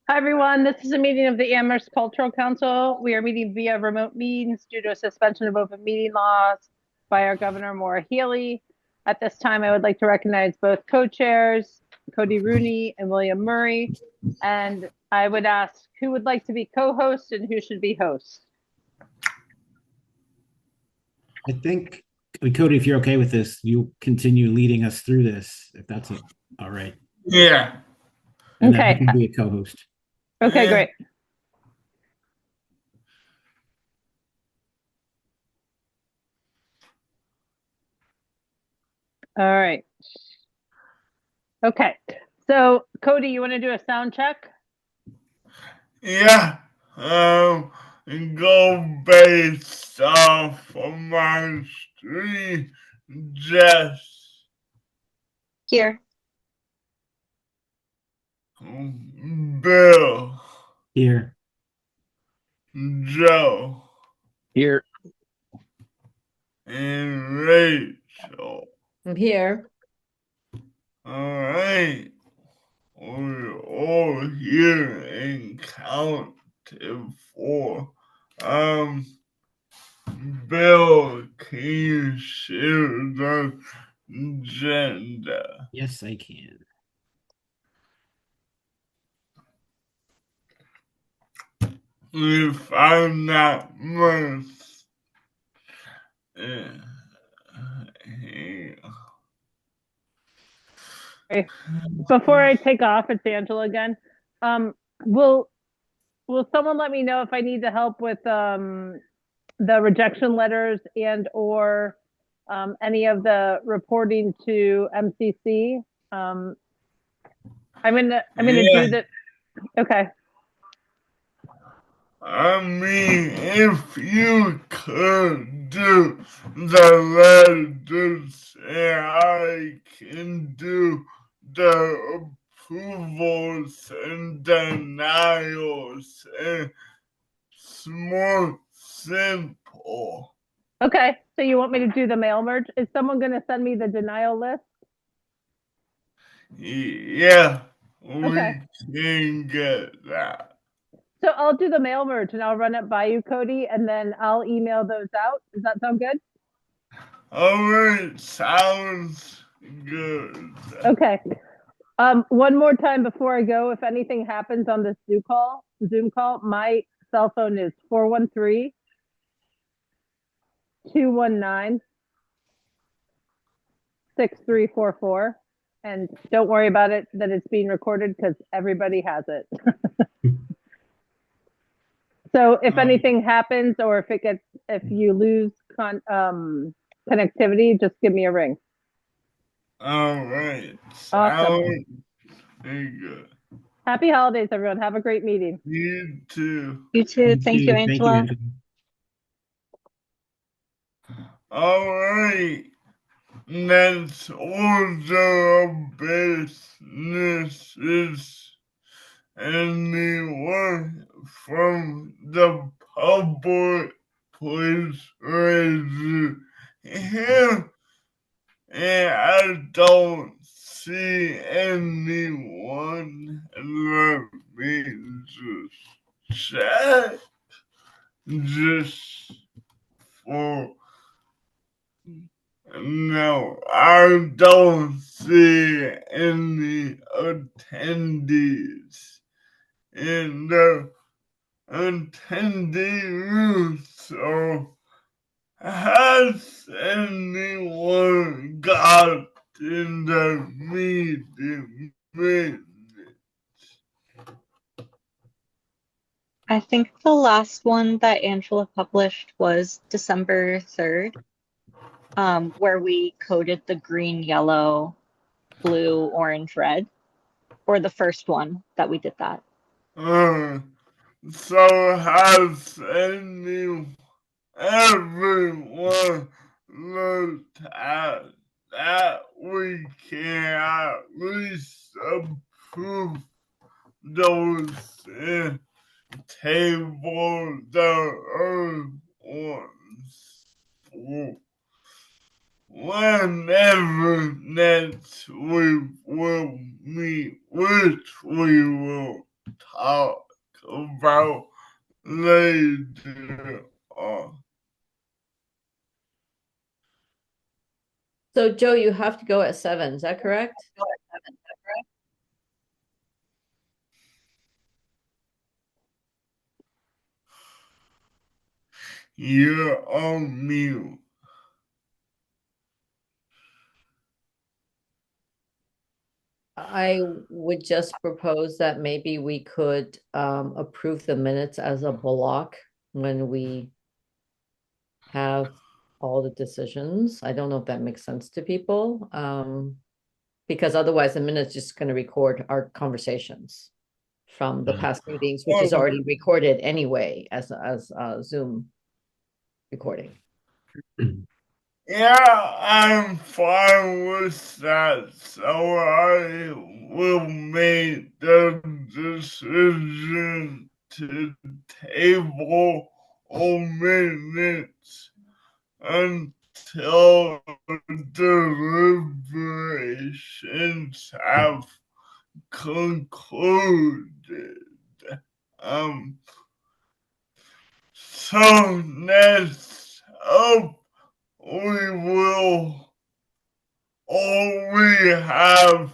Hi, everyone. This is a meeting of the Amherst Cultural Council. We are meeting via remote means due to a suspension of open meeting laws by our Governor Maura Healey. At this time, I would like to recognize both co-chairs, Cody Rooney and William Murray. And I would ask who would like to be co-host and who should be host. I think, Cody, if you're okay with this, you continue leading us through this, if that's all right. Yeah. And then I Okay. can be a co-host. Okay, Yeah. great. All right. Okay. So, Cody, you want to do a sound check? Yeah. Go based off of my street. Jess. Here. Bill. Here. Joe. Here. And Rachel. I'm here. All right. We're all here and count to 4. Bill, can you share the agenda? Yes, I can. If I'm not most. Before I take off, it's Angela again. Will someone let me know if I need to help with the rejection letters and or any of the reporting to MCC? I'm gonna do that. Okay. I mean, if you could do the letters, and I can do the approvals and denials, and it's more simple. Okay. So you want me to do the mail merge? Is someone gonna send me the denial list? Yeah, Okay. we can get that. So I'll do the mail merge and I'll run it by you, Cody, and then I'll email those out. Does that sound good? All right, sounds good. Okay. One more time before I go, if anything happens on this Zoom call, my cell phone is 413-219-6344. And don't worry about it, that it's being recorded because everybody has it. So if anything happens or if you lose connectivity, just give me a ring. All right. Awesome. Sounds very good. Happy holidays, everyone. Have a great meeting. You too. You too. Thank you, Angela. All right. Next order of business is anyone from the public, please raise your hand. And I don't see anyone. Let me just check. Just for. No, I don't see any attendees in the attendee room, so has anyone got in the meeting minutes? I think the last one that Angela published was December 3rd, where we coded the green, yellow, blue, orange, red, or the first one that we did that. So has everyone looked at that? We can at least approve those table the ones. Whenever next we will meet, which we will talk about later on. So Joe, you have to go at 7, is that correct? You're on mute. I would just propose that maybe we could approve the minutes as a block when we have all the decisions. I don't know if that makes sense to people. Because otherwise the minute's just going to record our conversations from the past meetings, which is already recorded anyway as a Zoom recording. Yeah, I'm fine with that. So I will make the decision to table all minutes until deliberations have concluded. So next up, all we have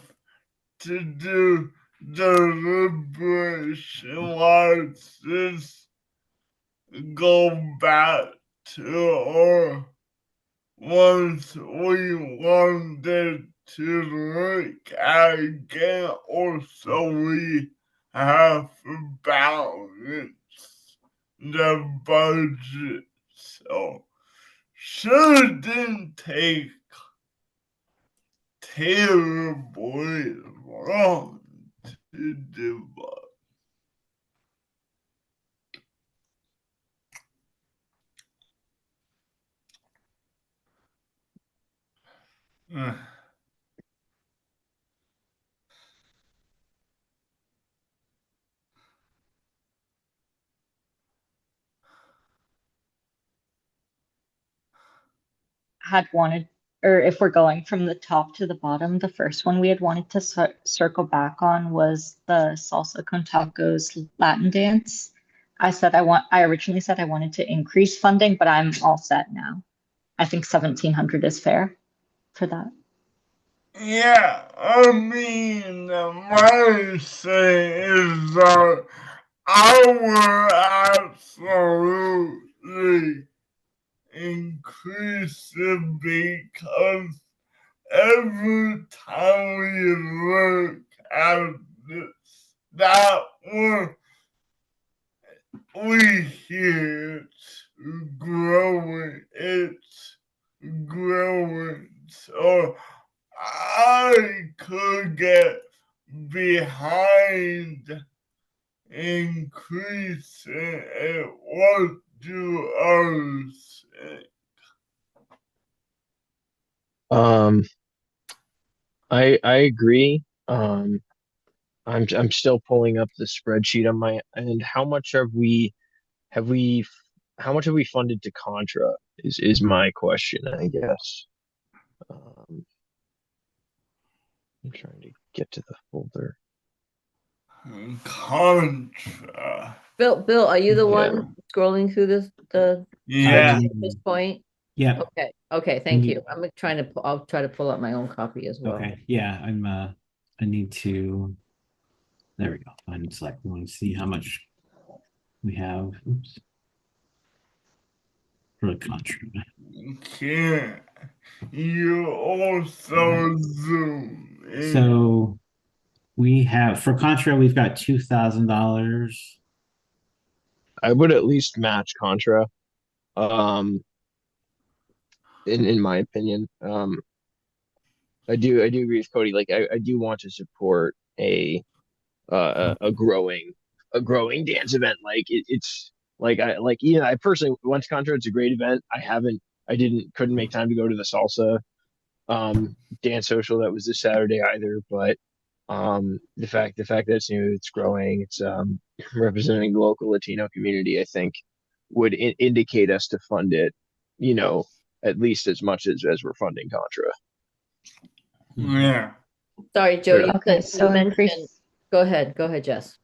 to do deliberation wise is go back to our ones we wanted to look at again, or so we have to balance the budget. So shouldn't take terribly long to do. Had wanted, or if we're going from the top to the bottom, the first one we had wanted to circle back on was the salsa con tacos Latin dance. I originally said I wanted to increase funding, but I'm all set now. I think 1,700 is fair for that. Yeah, I mean, my say is that I would absolutely increase it because every time we look at this, that one, we hear it's growing. So I could get behind increasing it. What do others think? I agree. I'm still pulling up the spreadsheet on my end. Have we how much have we funded to Contra is my question, I guess. I'm trying to get to the folder. Contra. Bill, are you the Yeah. one scrolling through the Yeah. at this point? Yeah. Okay, thank you. I'll try to pull up my own copy as well. Okay. Yeah. I need to, there we go. Find select. We want to see how much we have. Oops. For the contra. Can you also zoom in? So we have, for contra, we've got $2,000. I would at least match Contra. In my opinion. I do agree with Cody. Like I do want to support a growing dance event. Like it's like I personally went to Contra. It's a great event. Couldn't make time to go to the salsa dance social that was this Saturday either. But the fact that it's new, it's growing, it's representing the local Latino community, I think would indicate us to fund it, at least as much as we're funding Contra. Yeah. Sorry, Joe, Yeah. you Okay, said so you mentioned. increase. Go ahead, Jess.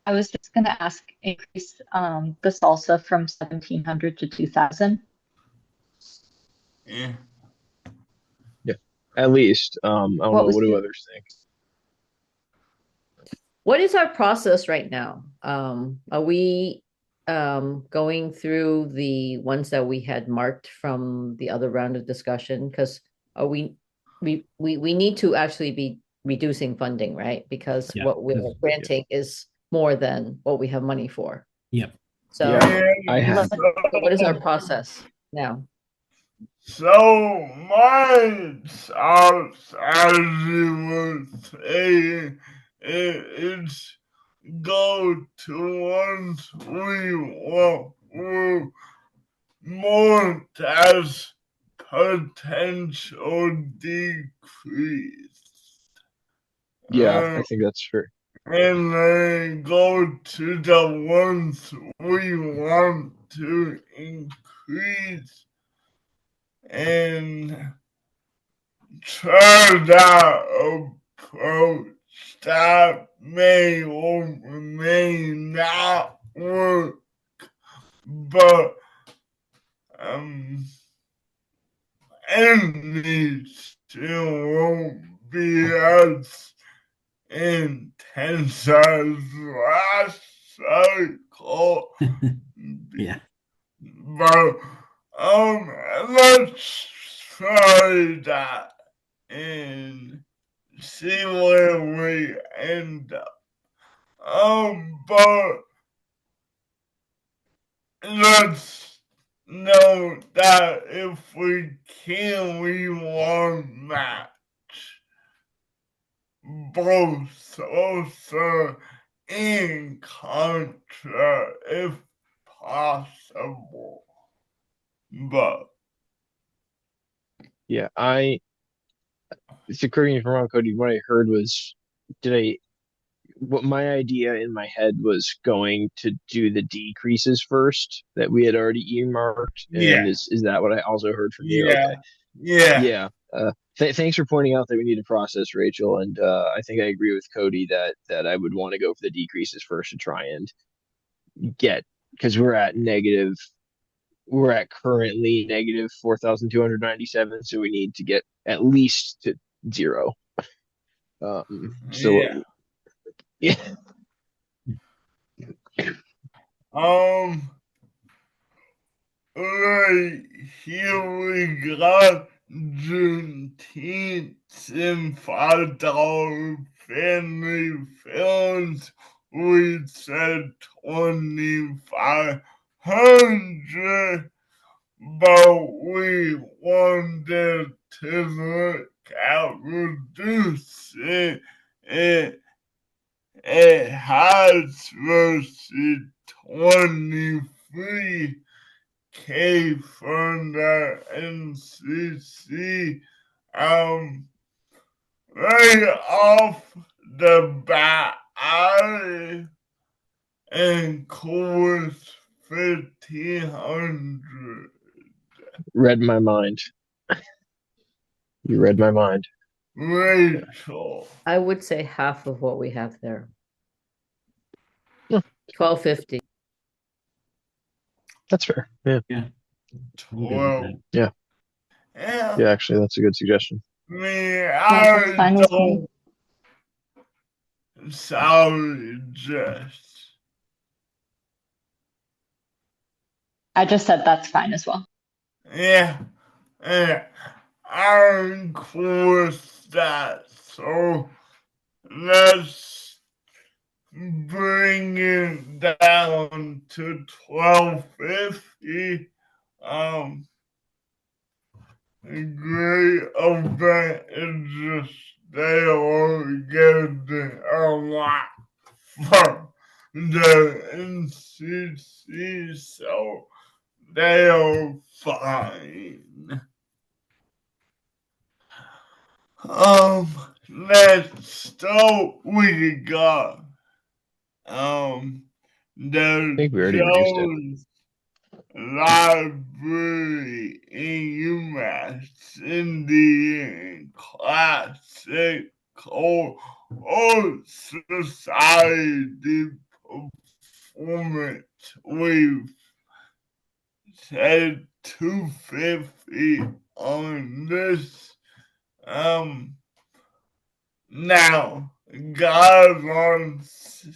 I was just gonna ask, increase the salsa from 1,700 to 2,000. Yeah. Yeah, at least. I don't What know. was What do the- others think? What is our process right now? Are we going through the ones that we had marked from the other round of discussion? Because are we need to actually be reducing funding, right? Because Yeah, what we're 'cause- granting is more than what we have money for. Yep. So, Yeah, I And have. so what is our process now? so mine starts as you were saying, it's go to ones we want more as potential decrease. Yeah, I think that's fair. And then go to the ones we want to increase and try that approach. That may or may not work, but and still won't be as intense as last cycle. Yeah. But let's try that and see where we end up. But let's know that if we can, we want match both also in contra if possible. But Yeah, so correct me if I'm wrong, Cody. What I heard was, what my idea in my head was going to do the decreases first that we had already earmarked, and yeah, is that what I also heard from you? yeah, Okay, yeah, yeah. Thanks for pointing out that we need to process, Rachel, and I think I agree with Cody that I would want to go for the decreases first to try and get, because we're at currently negative 4,297, so we need to get at least to zero. yeah. Yeah. Right here we got Juneteenth and $5 family films. We said 2,500, but we wanted to look at reducing it. It has versus 23 K from the NCC. Right off the bat, I encourage 1,500. Read my mind. You read my mind. Rachel. I would say half of what we have there. Yeah. 1,250. That's fair. Yeah. Yeah. I'm good with Well, that. Yeah. yeah. Yeah, actually, that's a good suggestion. Me, that's I fine with don't. Sorry, Jess. I just said that's fine as well. Yeah. Yeah. I'm cool with that. So let's bring it down to 1250. A great event is just they are getting a lot from the NCC, so they are fine. Next up we got I the think we already reduced it. Jones Library in UMass Indian Classic Society performance. We've said 250 on this. Now guidelines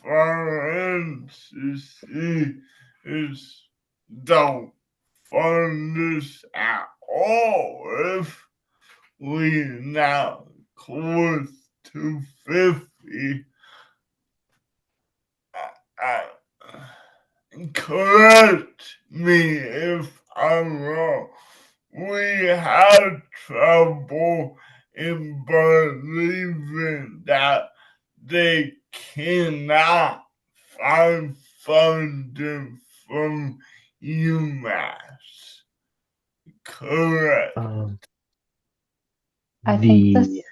for NCC is don't fund this at all if we now close 250. I, correct me if I'm wrong. We had trouble in believing that they cannot find funding from UMass. Correct. I think The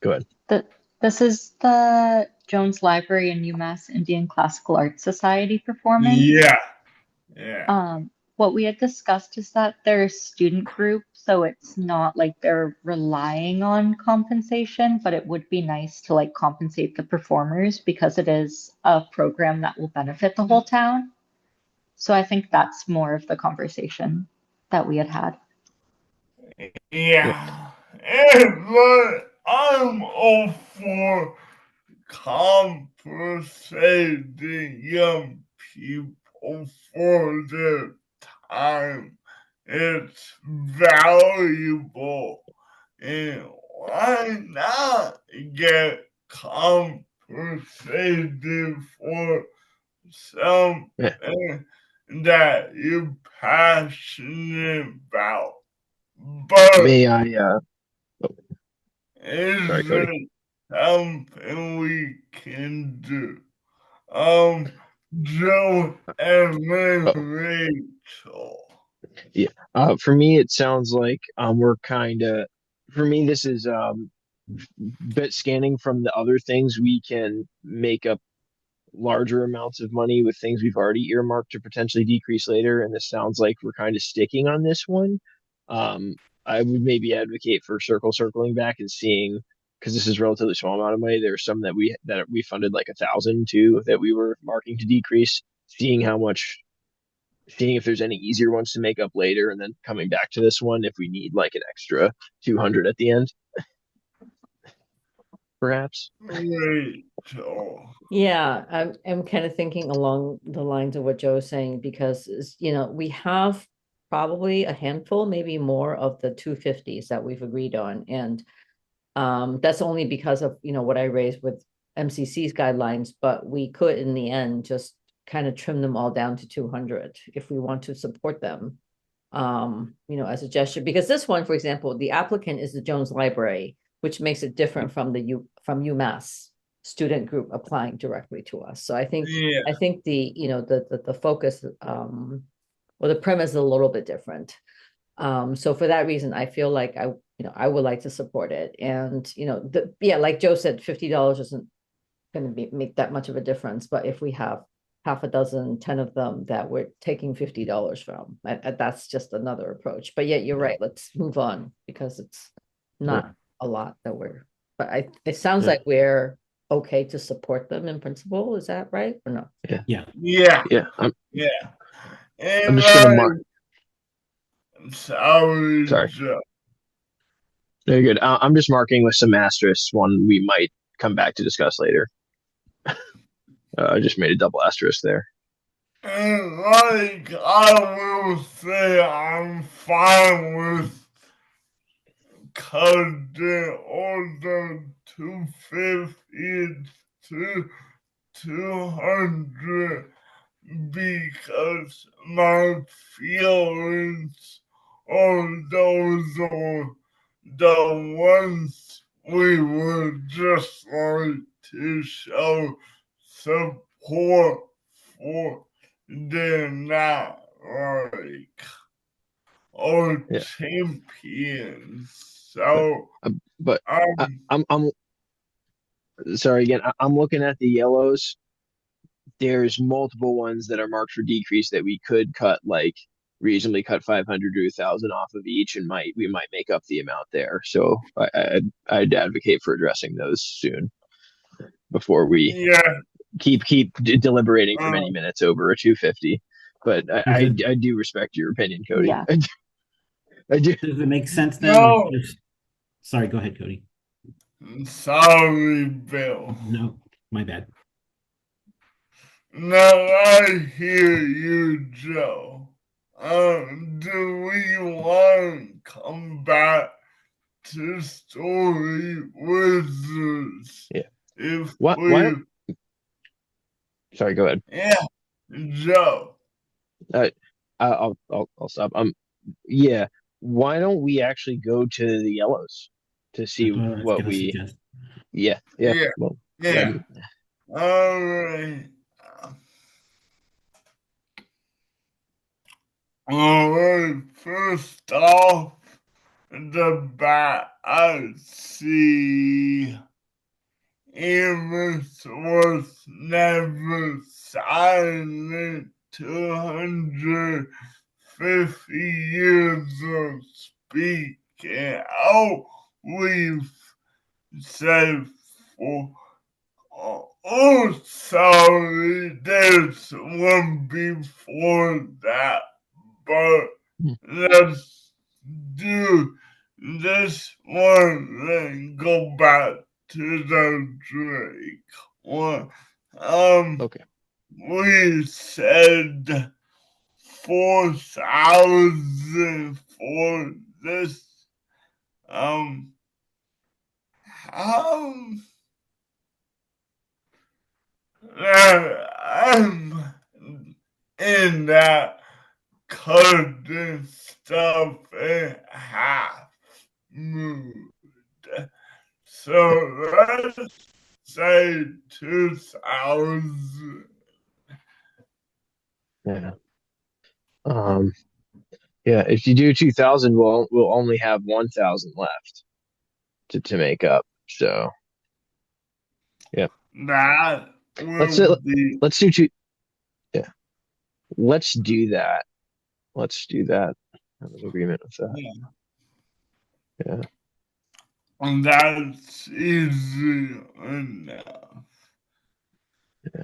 Go ahead. this is the Jones Library and UMass Indian Classical Arts Society performance. Yeah. What we had discussed is that they're a student group, so it's not like they're relying on compensation, but it would be nice to like compensate the performers because it is a program that will benefit the whole town. So I think that's more of the conversation that we had had. Yeah. And but I'm all for compensating young people for their time. It's valuable. And why not get compensated for something that you're passionate about? But May I is sorry, Cody. it something we can do? Joe and then Oh, Rachel. yeah. For me, it sounds like we're kind of. For me, this is bit scanning from the other things we can make up larger amounts of money with things we've already earmarked to potentially decrease later. And this sounds like we're kind of sticking on this one. Um, I would maybe advocate for circling back and seeing because this is a relatively small amount of money. There's some that we funded like 1,000 too that we were marking to decrease. Seeing if there's any easier ones to make up later, and then coming back to this one if we need like an extra 200 at the end, perhaps. Rachel. Yeah, I'm kind of thinking along the lines of what Joe's saying because we have probably a handful, maybe more of the 250s that we've agreed on. And that's only because of what I raised with MCC's guidelines, but we could in the end just kind of trim them all down to 200 if we want to support them. As a gesture, because this one, for example, the applicant is the Jones Library, which makes it different from UMass student group applying directly to us. So I think the focus or the premise is a little bit different. So for that reason, I feel like I would like to support it. And like Joe said, $50 isn't going to make that much of a difference. But if we have half a dozen, 10 of them that we're taking $50 from, that's just another approach. But yet you're right. Let's move on because it's not a lot that but it sounds like we're okay to support them in principle. Is that right or no? Yeah. I'm And just gonna mark. Sorry. Sorry. Very good. I'm just marking with some asterisks. One we might come back to discuss later. I just made a double asterisk there. And like I will say, I'm fine with cutting all the 250 to 200 because my feelings on those are the ones we would just like to show support for. They're not like our champions. So but I'm sorry again. I'm looking at the yellows. There's multiple ones that are marked for decrease that we could cut, like reasonably cut 500 to 1,000 off of each, and we might make up the amount there. So I'd advocate for addressing those soon. before we Yeah. keep deliberating for many minutes over a 250. But I do respect your opinion, Cody. Yeah. I do. Does it make sense then? No. Sorry, go ahead, Cody. Sorry, Bill. No, my bad. Now I hear you, Joe. Do we want to come back to story wizards? Yeah. If Why don't, sorry, go ahead. Yeah, Joe. I'll stop. Yeah. Why don't we actually go to the yellows to see That's what I was what gonna we? suggest. Yeah. Well, Yeah. All right. All right. First off, the bat I see. Amos was never silent. 250 years of speaking. Oh, we've said for. Oh, sorry, there's one before that, but let's do this one and go back to the Drake one. okay. We said 4,000 for this. Um, I'm in that cutting stuff in half mood. So let's say 2,000. Yeah. Yeah. If you do 2,000, we'll only have 1,000 left to make up. So yeah. That Let's will be. let's do two. Yeah. Let's do that. Let's do that. I'm in agreement with that. Yeah. And that's easy enough. Yeah.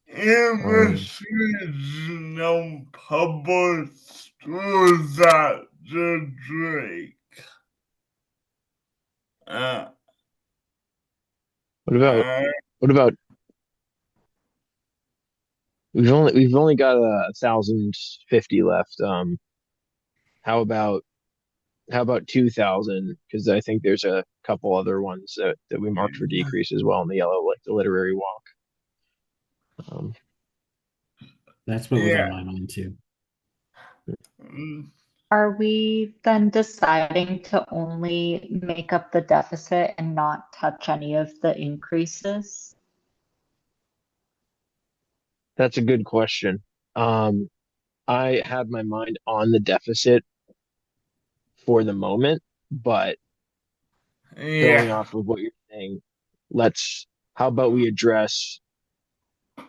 Industries no public schools at the Drake. What about we've only got 1,050 left. How about 2,000? Because I think there's a couple other ones that we marked for decrease as well in the yellow, like the literary walk. That's what was on my mind too. Are we then deciding to only make up the deficit and not touch any of the increases? That's a good question. I had my mind on the deficit for the moment, but going off of what you're saying, how about we address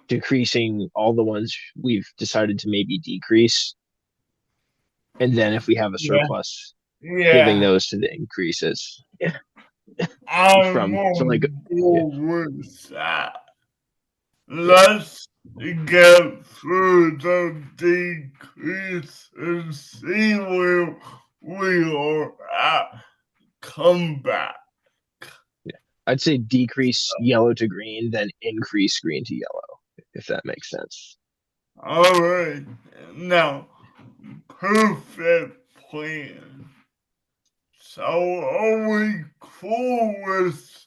decreasing all the ones we've decided to maybe decrease, and then if we have a surplus, giving those to the increases. Yeah. I'm So like with that. Let's get through the decrease and see where we are at. Come back. I'd say decrease yellow to green, then increase green to yellow, if that makes sense. All right. Now, perfect plan. So are we cool with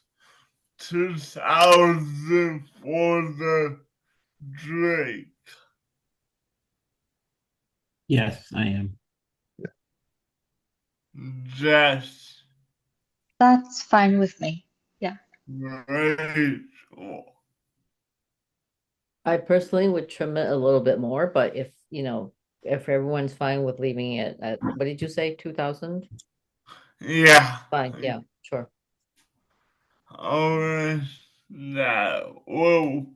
2,000 for the Drake? Yes, I am. Jess. That's fine with me. Yeah. Rachel. I personally would trim it a little bit more, but if everyone's fine with leaving it at, what did you say, 2,000? Yeah. Fine, yeah, sure. All right. Now we'll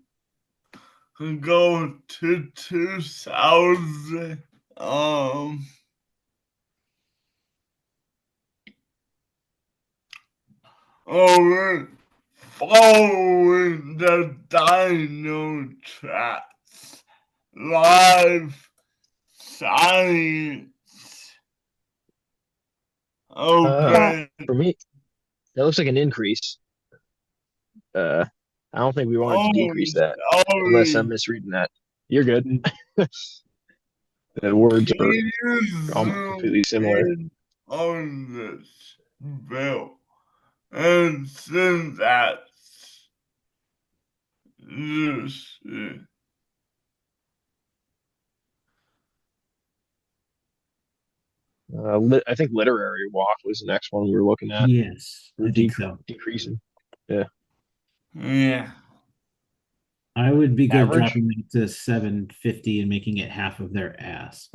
go to 2,000. All right. following the dino tracks. Live science. Okay. For me, that looks like an increase. I don't think we wanted to decrease that, unless I'm Sorry. misreading that. You're good. The words Can are you almost zoom completely similar. in on this bill and send that this I think literary walk was the next one we were looking at. Yes, I think so. Decreasing. Yeah. yeah. I would be good Average? dropping it to 750 and making it half of their ask.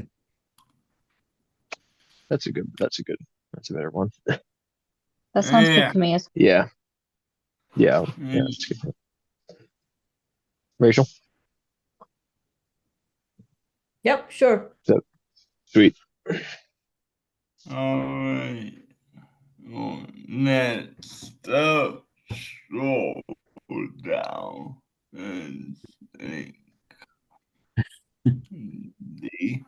That's a better one. That sounds good Yeah. to me. Yeah. Yeah. Yeah. That's good. Rachel? Yep, sure. So, sweet. Alright. Next up, scroll down and think the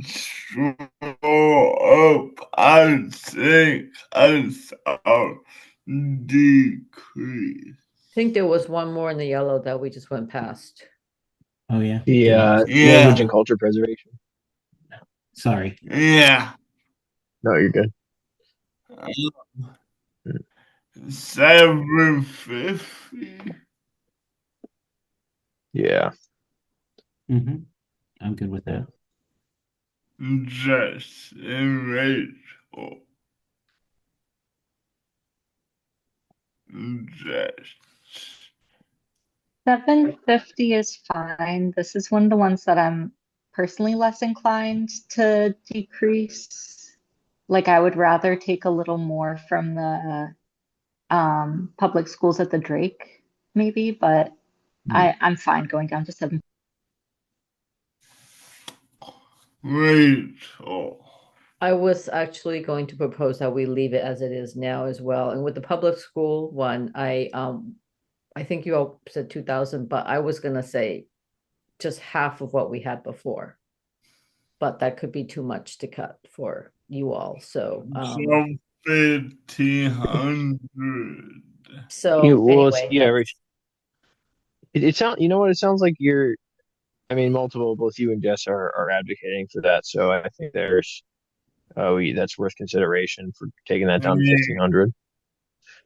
scroll up. I think I saw decrease. I think there was one more in the yellow that we just went past. Oh yeah. The language Yeah. and culture preservation. Sorry. Yeah. No, you're good. 750. Yeah. Hmm. I'm good with that. Just and Rachel. Just. 750 is fine. This is one of the ones that I'm personally less inclined to decrease. Like I would rather take a little more from the public schools at the Drake, maybe, but I'm fine going down to 7. Rachel. I was actually going to propose that we leave it as it is now as well. And with the public school one, I think you all said 2,000, but I was gonna say just half of what we had before. But that could be too much to cut for you all. So 1,500. Well, anyway, yeah, Rachel. It sounds. You know what? It sounds like you're. I mean, both you and Jess are advocating for that. So I think that's worth consideration for taking that down to 1,500.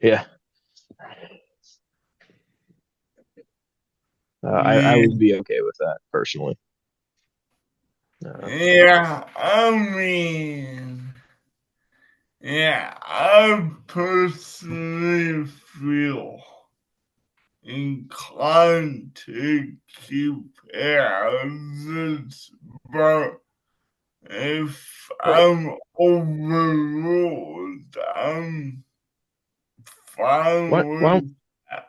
Yeah. I would be okay with that personally. Yeah, I mean, yeah, I personally feel inclined to keep as, but if I'm overruled, I'm fine What? with that.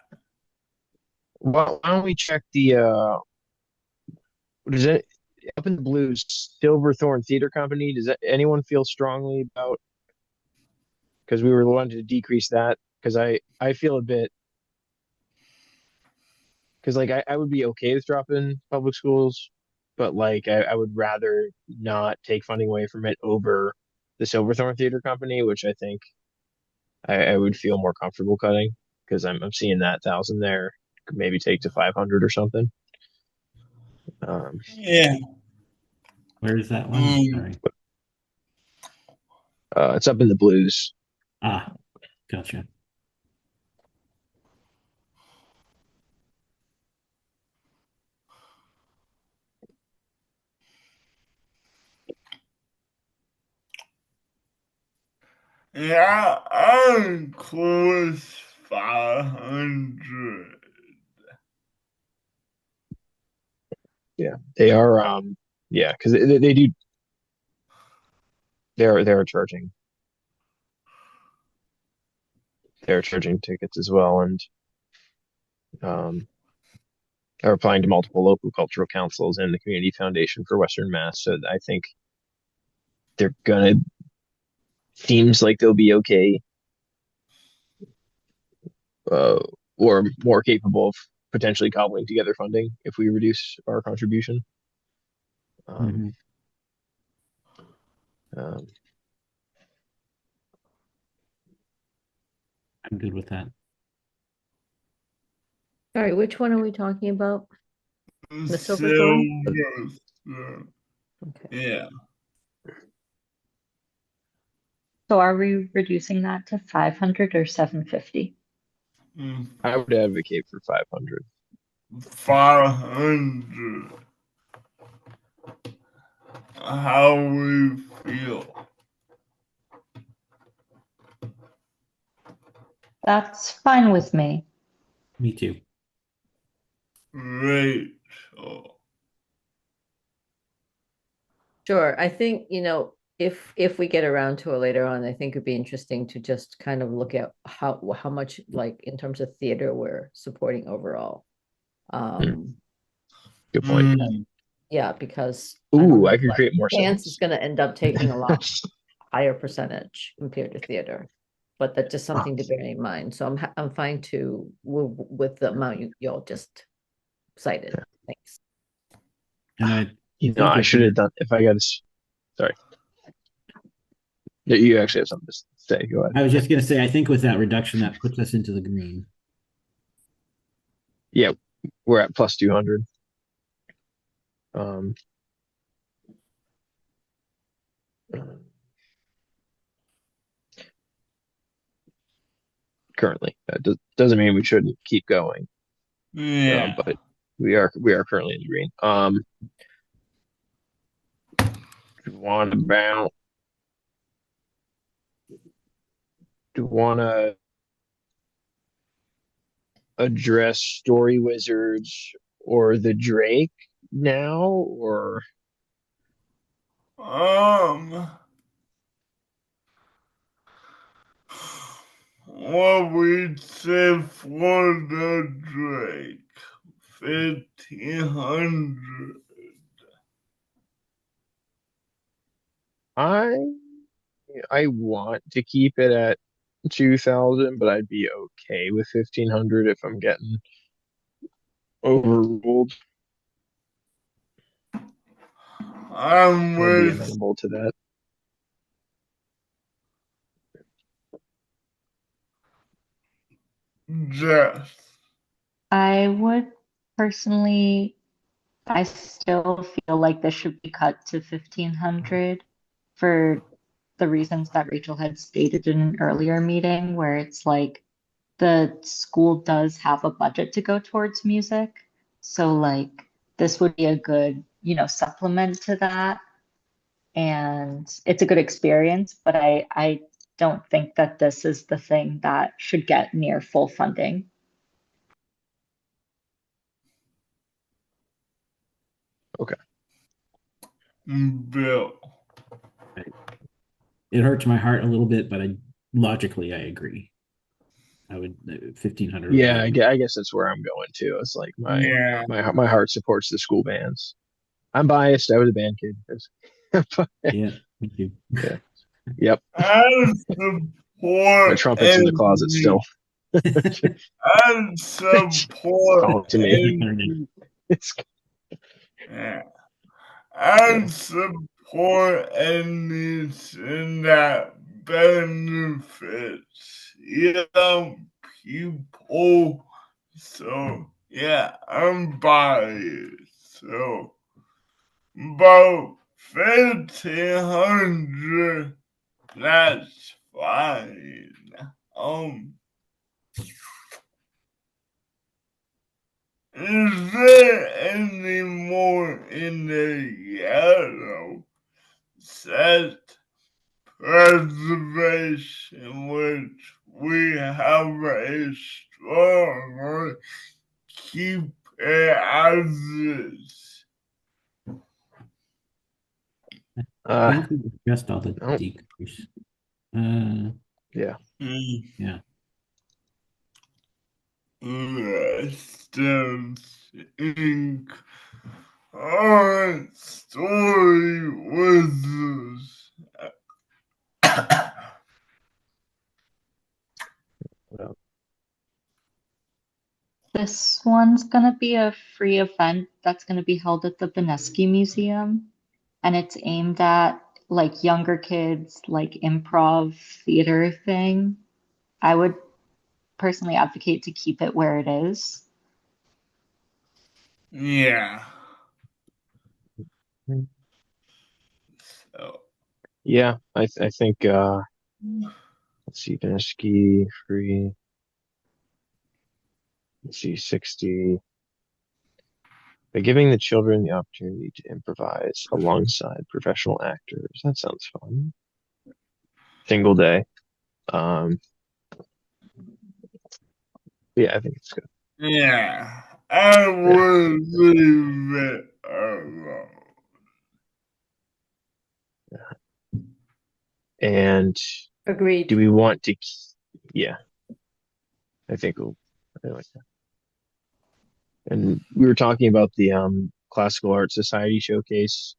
Why don't we check the what is it up in the blues? Silverthorne Theater Company. Does anyone feel strongly about? Because we were wanting to decrease that. Because I feel a bit. Because like I would be okay with dropping public schools, but like I would rather not take funding away from it over the Silverthorne Theater Company, which I think I would feel more comfortable cutting because I'm seeing that 1,000 there. Could maybe take to 500 or something. Yeah. Where is that one? Sorry. It's up in the blues. Ah, gotcha. Yeah, I'm close 500. Yeah, they are. Yeah, because they do. They're charging. They're charging tickets as well, and um, are applying to multiple local cultural councils and the Community Foundation for Western Mass. So I think they're gonna. Seems like they'll be okay. or more capable of potentially cobbling together funding if we reduce our contribution. Mhm. Um, I'm good with that. All right, which one are we talking about? The silver Silver, Okay. yeah. So are we reducing that to 500 or 750? I would advocate for 500. 500. How we feel. That's fine with me. Me too. Rachel. Sure. I think, if we get around to it later on, I think it'd be interesting to just kind of look at how much, like, in terms of theater we're supporting overall. Good point. Yeah, because I don't Ooh, know, I could like, create more dance is segments. gonna end up taking a lot higher percentage compared to theater. But that's just something to bear in mind. So I'm fine with the amount y'all just cited. Thanks. And I I think should have done if I got to. Sorry. You actually have something to say. Go ahead. I was just gonna say, I think with that reduction, that puts us into the green. Yeah, we're at plus 200. Um, currently, that doesn't mean we shouldn't keep going. Yeah. But we are currently in the green. Want about do want to address Story Wizards or the Drake now, or What we say for the Drake? 1,500. I want to keep it at 2,000, but I'd be okay with 1,500 if I'm getting overruled. I'm I'd be with amenable to that. Jess. I would personally, I still feel like this should be cut to 1,500 for the reasons that Rachel had stated in an earlier meeting, where it's like the school does have a budget to go towards music. So like this would be a good, supplement to that. And it's a good experience, but I don't think that this is the thing that should get near full funding. Okay. Bill. It hurts my heart a little bit, but logically I agree. I would 1,500. Yeah, I guess that's where I'm going to. It's like Yeah. my heart supports the school bands. I'm biased. I was a band kid. Yeah, me too. Yeah. Yep. I My support trumpet's in the closet still. I support Calling to me. yeah. I support anything that benefits young people. So yeah, I'm biased. So about 1,500, that's fine. Is there any more in the yellow set preservation which we have a strong keep it as is? I think we discussed all the Oh. decrease. Yeah. Yeah. Stems Inc. Alright, Story Wizards. Well, This one's gonna be a free event that's gonna be held at the Benesky Museum, and it's aimed at like younger kids, like improv theater thing. I would personally advocate to keep it where it is. Yeah. So, Yeah, I think let's see, Beneski free. Let's see, 60. By giving the children the opportunity to improvise alongside professional actors. That sounds fun. Single day. Um, yeah, I think it's good. yeah, I would leave it alone. And Agreed. do we want to? Yeah, I think I like that. And we were talking about the Classical Art Society showcase.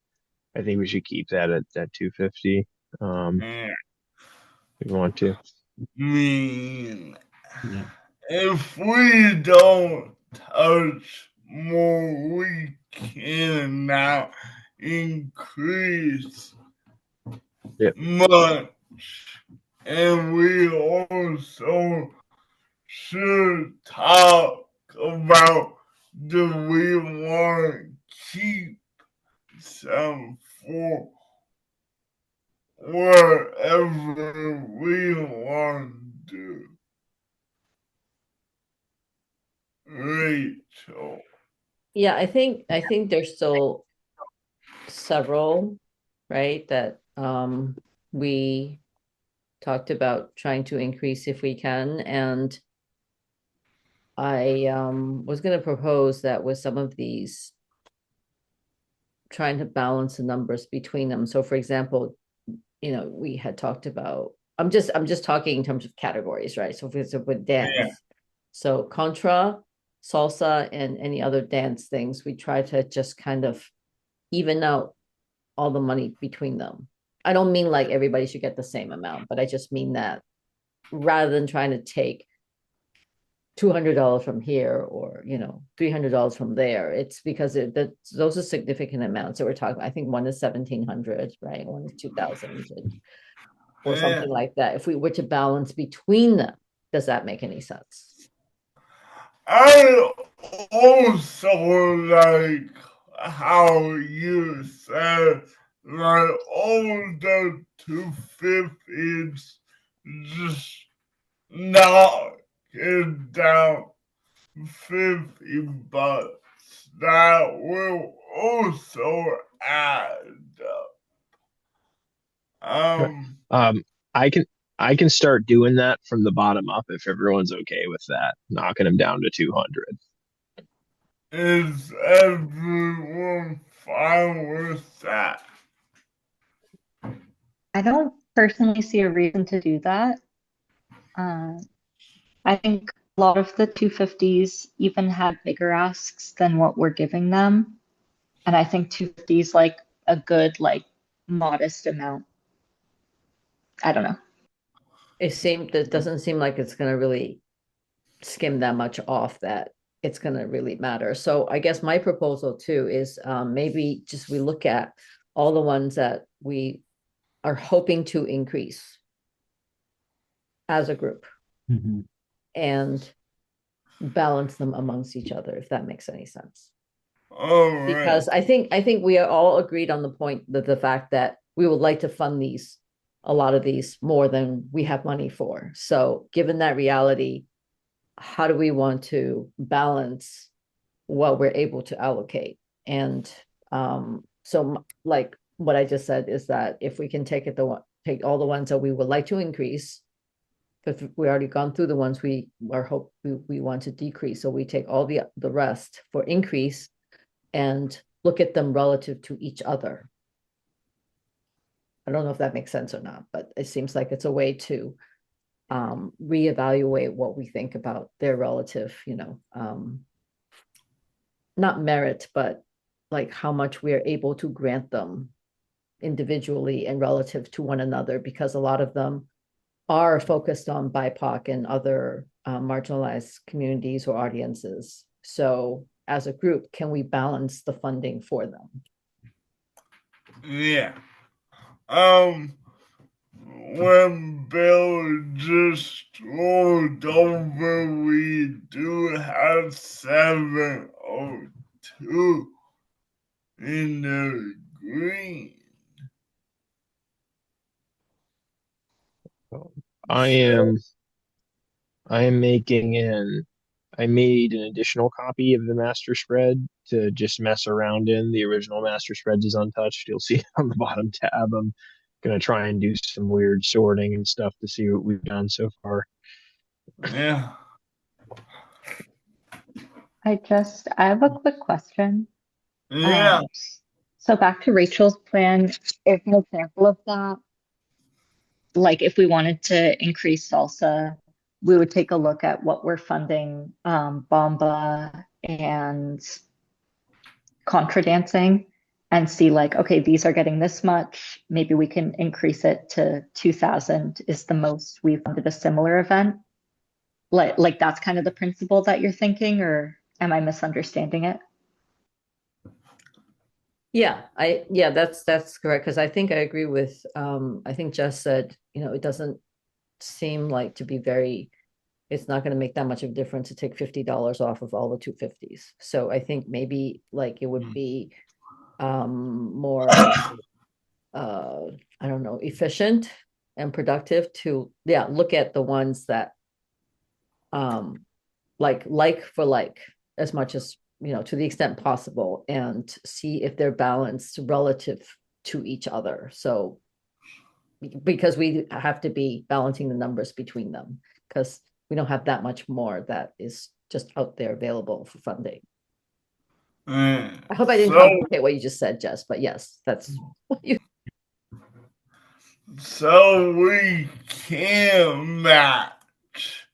I think we should keep that at 250. Yeah, If we want to. I mean, Yeah. if we don't touch more, we cannot increase Yep. much. And we also should talk about, do we want to keep some for whatever we want to do? Rachel. Yeah, I think there's still several, right, that we talked about trying to increase if we can. And I was going to propose that with some of these, trying to balance the numbers between them. So for example, we had talked about, I'm just talking in terms of categories, right? So for example, with dance, Yeah. so contra, salsa, and any other dance things, we try to just kind of even out all the money between them. I don't mean like everybody should get the same amount, but I just mean that rather than trying to take $200 from here or $300 from there, it's because those are significant amounts that we're talking about. I think one is 1,700, right? One is 2,000 or something like that. If we were to balance between them, does that make any sense? I also like how you said, like, all the 250s just knock it down $50. That will also add up. Um, I can I can start doing that from the bottom up if everyone's okay with that, knocking them down to 200. Is everyone fine with that? I don't personally see a reason to do that. Uh, I think a lot of the 250s even had bigger asks than what we're giving them. And I think 250 is like a good, like modest amount. I don't know. It doesn't seem like it's going to really skim that much off that it's going to really matter. So I guess my proposal too is maybe just we look at all the ones that we are hoping to increase as a group Mhm. and balance them amongst each other, if that makes any sense. All right. Because I think we are all agreed on the point that the fact that we would like to fund a lot of these more than we have money for. So given that reality, how do we want to balance what we're able to allocate? And so like what I just said is that if we can take all the ones that we would like to increase, because we already gone through the ones we want to decrease. So we take all the rest for increase and look at them relative to each other. I don't know if that makes sense or not, but it seems like it's a way to reevaluate what we think about their relative, not merit, but like how much we are able to grant them individually and relative to one another, because a lot of them are focused on BIPOC and other marginalized communities or audiences. So as a group, can we balance the funding for them? Yeah. When Bill just rolled over, we do have 702 in the green. I am making I made an additional copy of the master spread to just mess around in. The original master spread is untouched. You'll see it on the bottom tab. I'm gonna try and do some weird sorting and stuff to see what we've done so far. Yeah. I have a quick question. Yeah. So back to Rachel's plan, if an example of that, like if we wanted to increase salsa, we would take a look at what we're funding Bomba and contra dancing and see like, okay, these are getting this much. Maybe we can increase it to 2,000 is the most we've funded a similar event. Like that's kind of the principle that you're thinking, or am I misunderstanding it? Yeah, that's correct. Because I think I agree with I think Jess said, it doesn't seem like to be very, it's not going to make that much of a difference to take $50 off of all the 250s. So I think maybe like it would be more I don't know, efficient and productive to look at the ones that like for like as much as to the extent possible, and see if they're balanced relative to each other. So because we have to be balancing the numbers between them, because we don't have that much more that is just out there available for funding. I hope I didn't complicate what you just said, Jess, but yes, that's what you. So we can match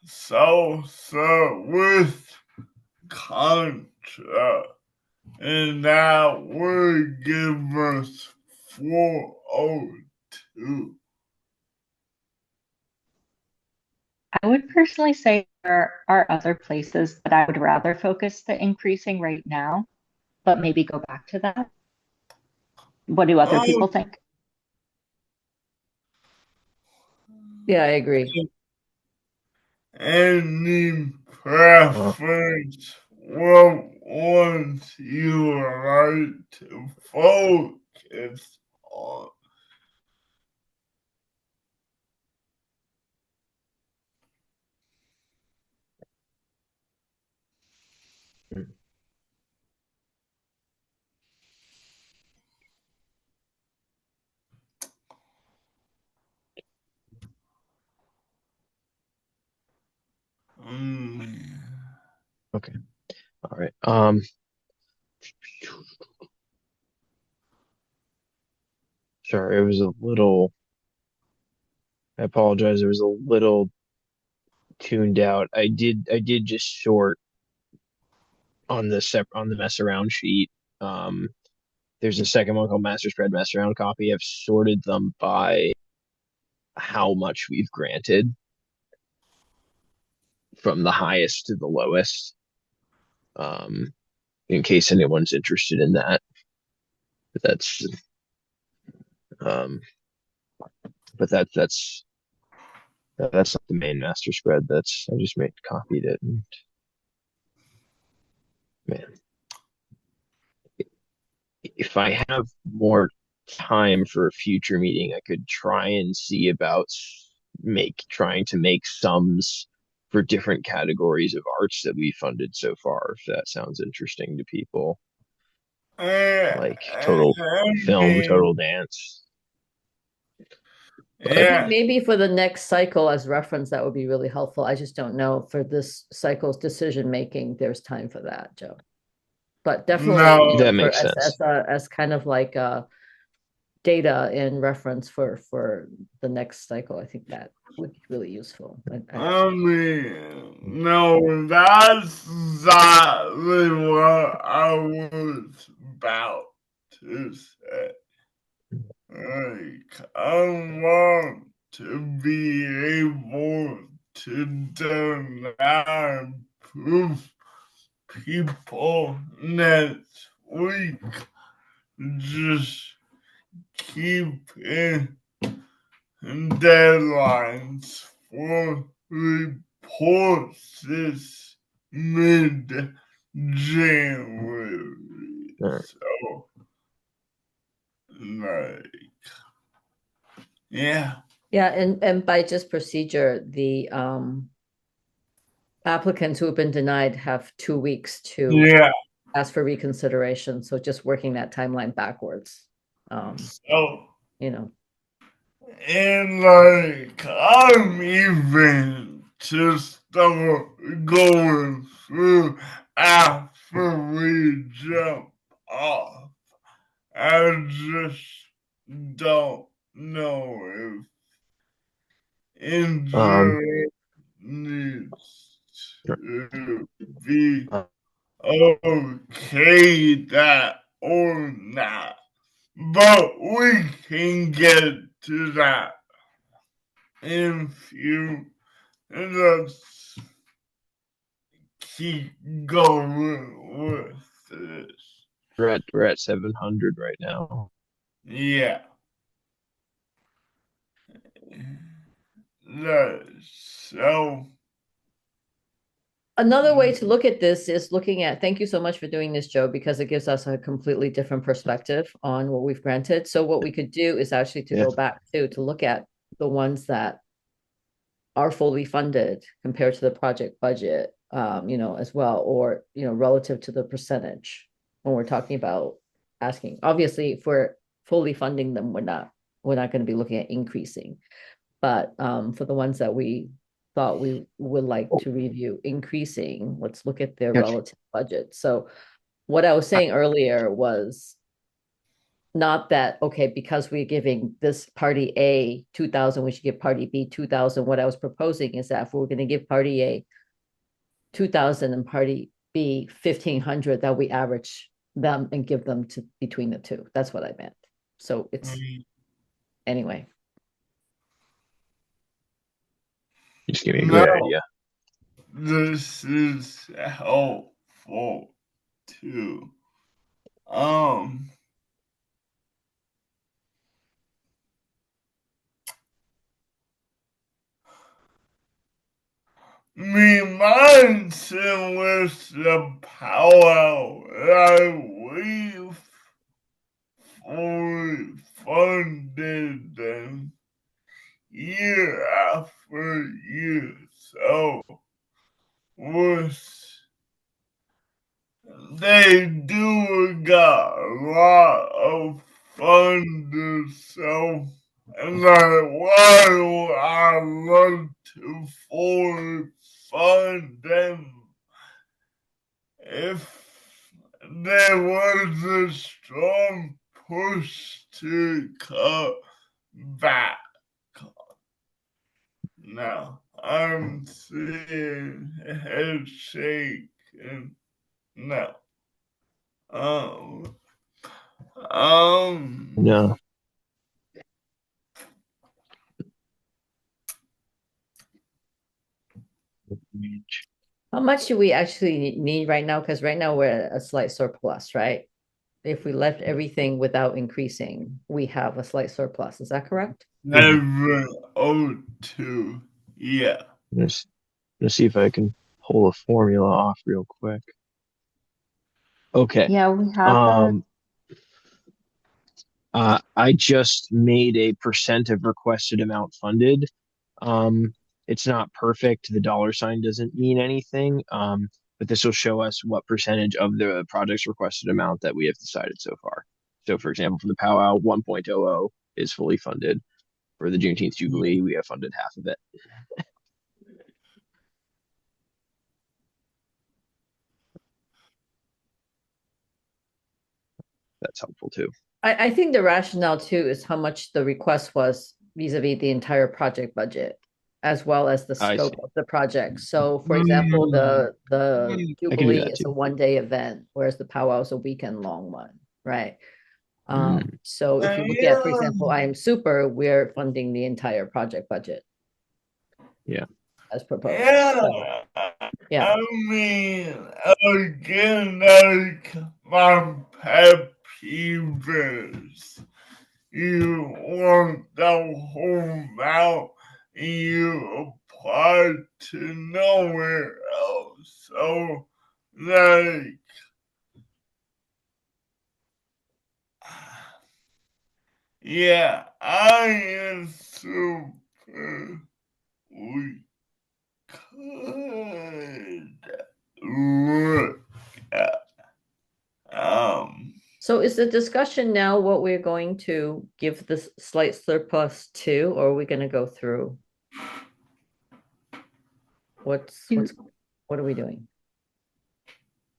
salsa with contra, and that would give us 402. I would personally say there are other places that I would rather focus the increasing right now, but maybe go back to that. What do other people think? Yeah, I agree. Any preference? What ones you like to focus on? Okay. All right. Sorry, it was a little. I apologize. It was a little tuned out. I did just sort on the mess around sheet. There's a second one called Master Spread Mess Around Copy. I've sorted them by how much we've granted from the highest to the lowest. In case anyone's interested in that. But that's not the main master spread. I just copied it. And, man, if I have more time for a future meeting, I could try and see about trying to make sums for different categories of arts that we funded so far, if that sounds interesting to people. Like total film, total dance. I think maybe for the next cycle as reference, that would be really helpful. I just don't know for this cycle's decision making, there's time for that, Joe. But definitely that makes sense. As kind of like data in reference for the next cycle. I think that would be really useful. I mean, no, that's exactly what I was about to say. Like, I want to be able to deny proof people next week. Just keep in deadlines for reports this mid-January. Alright. So, like, yeah. Yeah, and by just procedure, the applicants who have been denied have 2 weeks to Yeah. ask for reconsideration. So just working that timeline backwards. So, You know, and like, I'm even just start going through after we jump off. I just don't know if injury needs to be uh, okay that or not. But we can get to that in few. Let's keep going with this. we're at 700 right now. Yeah. So another way to look at this is looking at, thank you so much for doing this, Joe, because it gives us a completely different perspective on what we've granted. So what we could do is actually to Yeah. go back to look at the ones that are fully funded compared to the project budget, as well, or, relative to the percentage when we're talking about asking. Obviously, if we're fully funding them, we're not going to be looking at increasing. But for the ones that we thought we would like to review increasing, let's look at their Gotcha. relative budget. So what I was saying earlier was not that, okay, because we're giving this party A 2,000, we should give party B 2,000. What I was proposing is that if we're going to give party A 2,000 and party B 1,500, that we average them and give them to between the two. That's what I meant. So it's anyway. You just give me a great no, idea. this is helpful too. Me mindset with the power that we've fully funded them year after year. So with they do got a lot of funders, so and like why do I love to fully fund them if there was a strong push to cut back. Now I'm seeing a head shake and no. No. How much do we actually need right now? Because right now we're at a slight surplus, right? If we left everything without increasing, we have a slight surplus. Is that correct? 702. Yeah. Let's see if I can pull a formula off real quick. Okay. Yeah, we have that. I just made a percent of requested amount funded. It's not perfect. The dollar sign doesn't mean anything. But this will show us what percentage of the project's requested amount that we have decided so far. So, for example, for the powwow, 1.00 is fully funded. For the Juneteenth Jubilee, we have funded half of it. That's helpful too. I think the rationale too is how much the request was vis-a-vis the entire project budget, as well as the I scope see. of the project. So for example, the I can do Jubilee that is a too. 1-day event, whereas the powwow is a weekend long one, right? So if you look at, for example, I Am Super, we're funding the entire project budget. Yeah. As proposed. Yeah. So, yeah. I mean, again, like my pet peeve is you want the whole amount and you apply to nowhere else. So, like, yeah, I am super. We could look at, So is the discussion now what we're going to give this slight surplus to, or are we going to go through? What are we doing?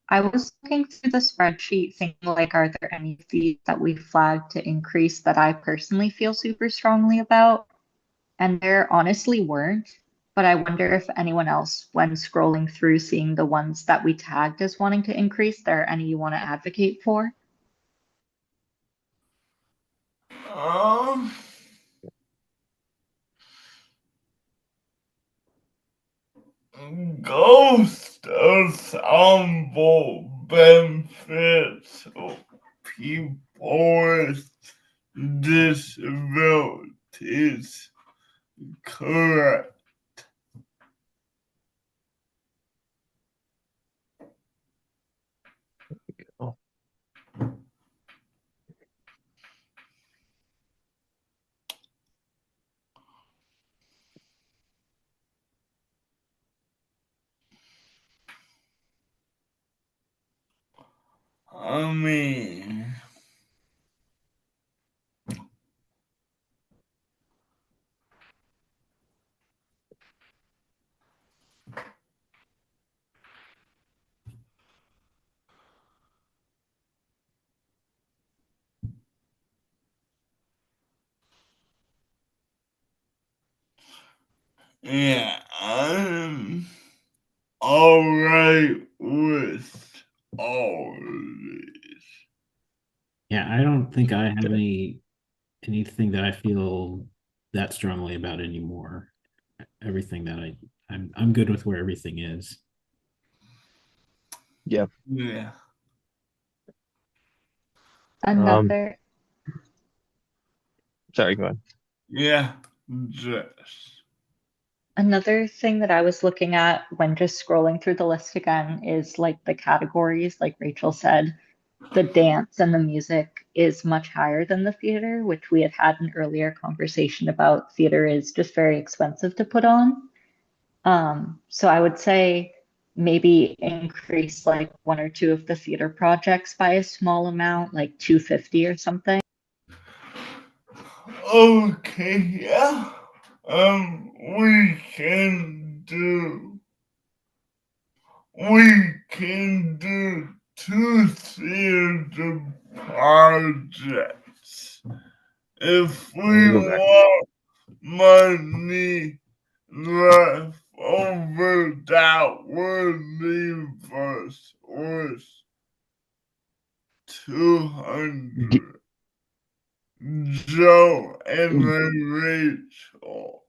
I was looking through the spreadsheet thinking like, are there any fees that we flagged to increase that I personally feel super strongly about? And there honestly weren't, but I wonder if anyone else, when scrolling through seeing the ones that we tagged as wanting to increase, there are any you want to advocate for? Ghost ensemble benefits people with disabilities, correct? Oh, I mean, yeah, I'm alright with all of this. Yeah, I don't think I have anything that I feel that strongly about anymore. Everything that I'm good with where everything is. yeah. Yeah. Another Sorry, go ahead. Yeah, just. Another thing that I was looking at when just scrolling through the list again is like the categories, like Rachel said, the dance and the music is much higher than the theater, which we had an earlier conversation about. Theater is just very expensive to put on. So I would say maybe increase like one or two of the theater projects by a small amount, like 250 or something. Okay, yeah. We can do. We can do two theater projects. If we Go back. want money left over, that would leave us with 200. Joe and then Rachel.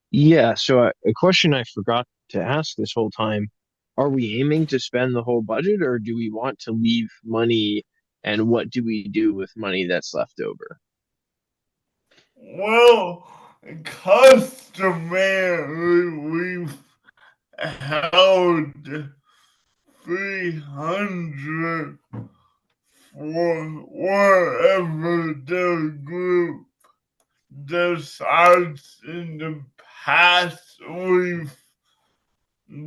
Yeah, so a question I forgot to ask this whole time, are we aiming to spend the whole budget or do we want to leave money and what do we do with money that's left over? Well, customarily we've held 300 for whatever the group decides. In the past, we've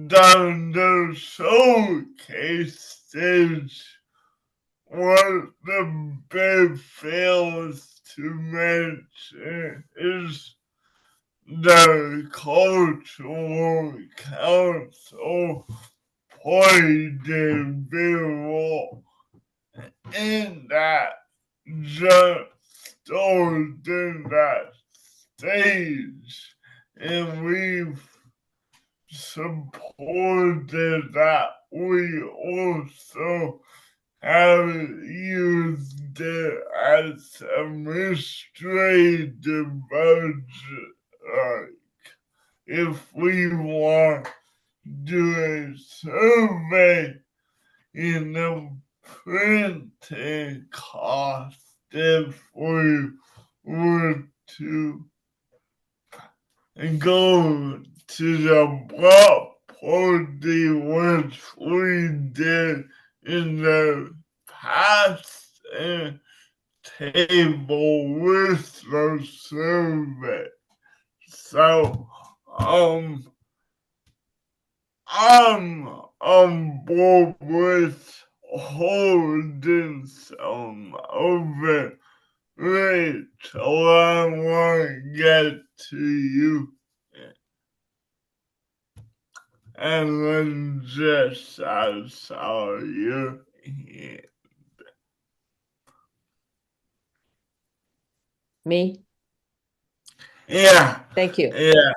done the showcase stage. What the big fails to mention is the cultural council played a big role in that, just stood in that stage, and we've supported that. We also have used it as administrative budget. Like, if we want to do a survey in the printing cost, if we were to go to the block party, which we did in the past, and table with the survey. So, I'm on board with holding some of it. Rachel, I want to get to you and then just I saw you here. Me? Yeah, Thank you. yeah.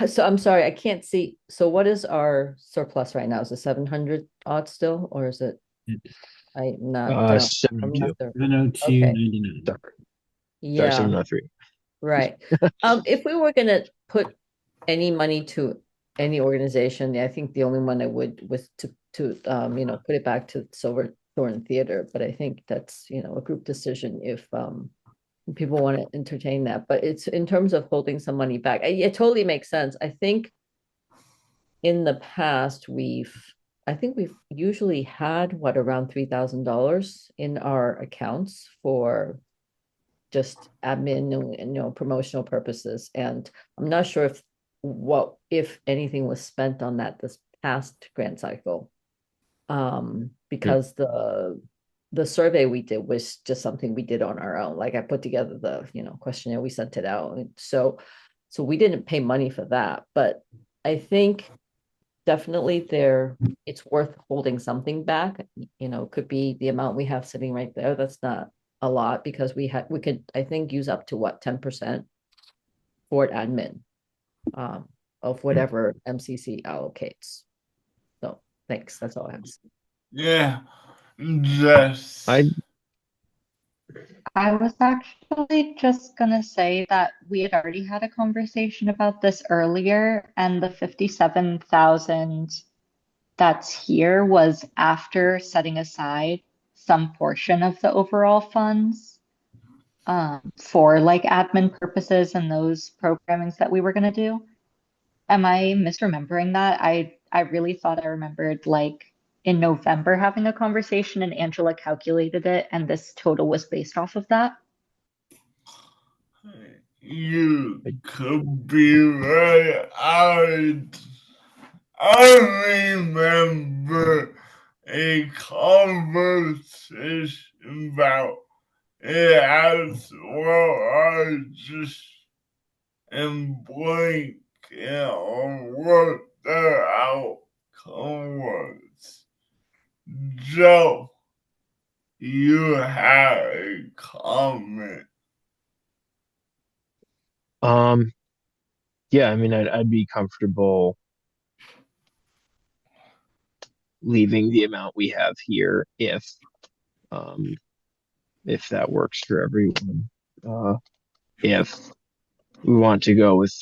So I'm sorry, I can't see. So what is our surplus right now? Is it 700 odd still, or is it? I'm not. I'm 702. not there. 702.99. Sorry, Yeah, 703. right. If we were gonna put any money to any organization, I think the only one I would was to put it back to Silverthorne Theater. But I think that's a group decision if people want to entertain that. But it's in terms of holding some money back. It totally makes sense. I think in the past I think we've usually had around $3,000 in our accounts for just admin and promotional purposes. And I'm not sure if anything was spent on that this past grant cycle. Because the survey we did was just something we did on our own. Like I put together the questionnaire, we sent it out. So we didn't pay money for that. But I think definitely it's worth holding something back. Could be the amount we have sitting right there. That's not a lot because we could, I think, use up to 10% for admin of whatever MCC allocates. So thanks. That's all I have to say. Yeah, just I was actually just gonna say that we had already had a conversation about this earlier, and the 57,000 that's here was after setting aside some portion of the overall funds for like admin purposes and those programmings that we were gonna do. Am I misremembering that? I really thought I remembered like in November having a conversation and Angela calculated it and this total was based off of that. you could be right. I remember a conversation about it as well. I just am blanking on what the outcome was. Joe, you had a comment. Yeah, I mean, I'd be comfortable leaving the amount we have here um, if that works for everyone. If we want to go with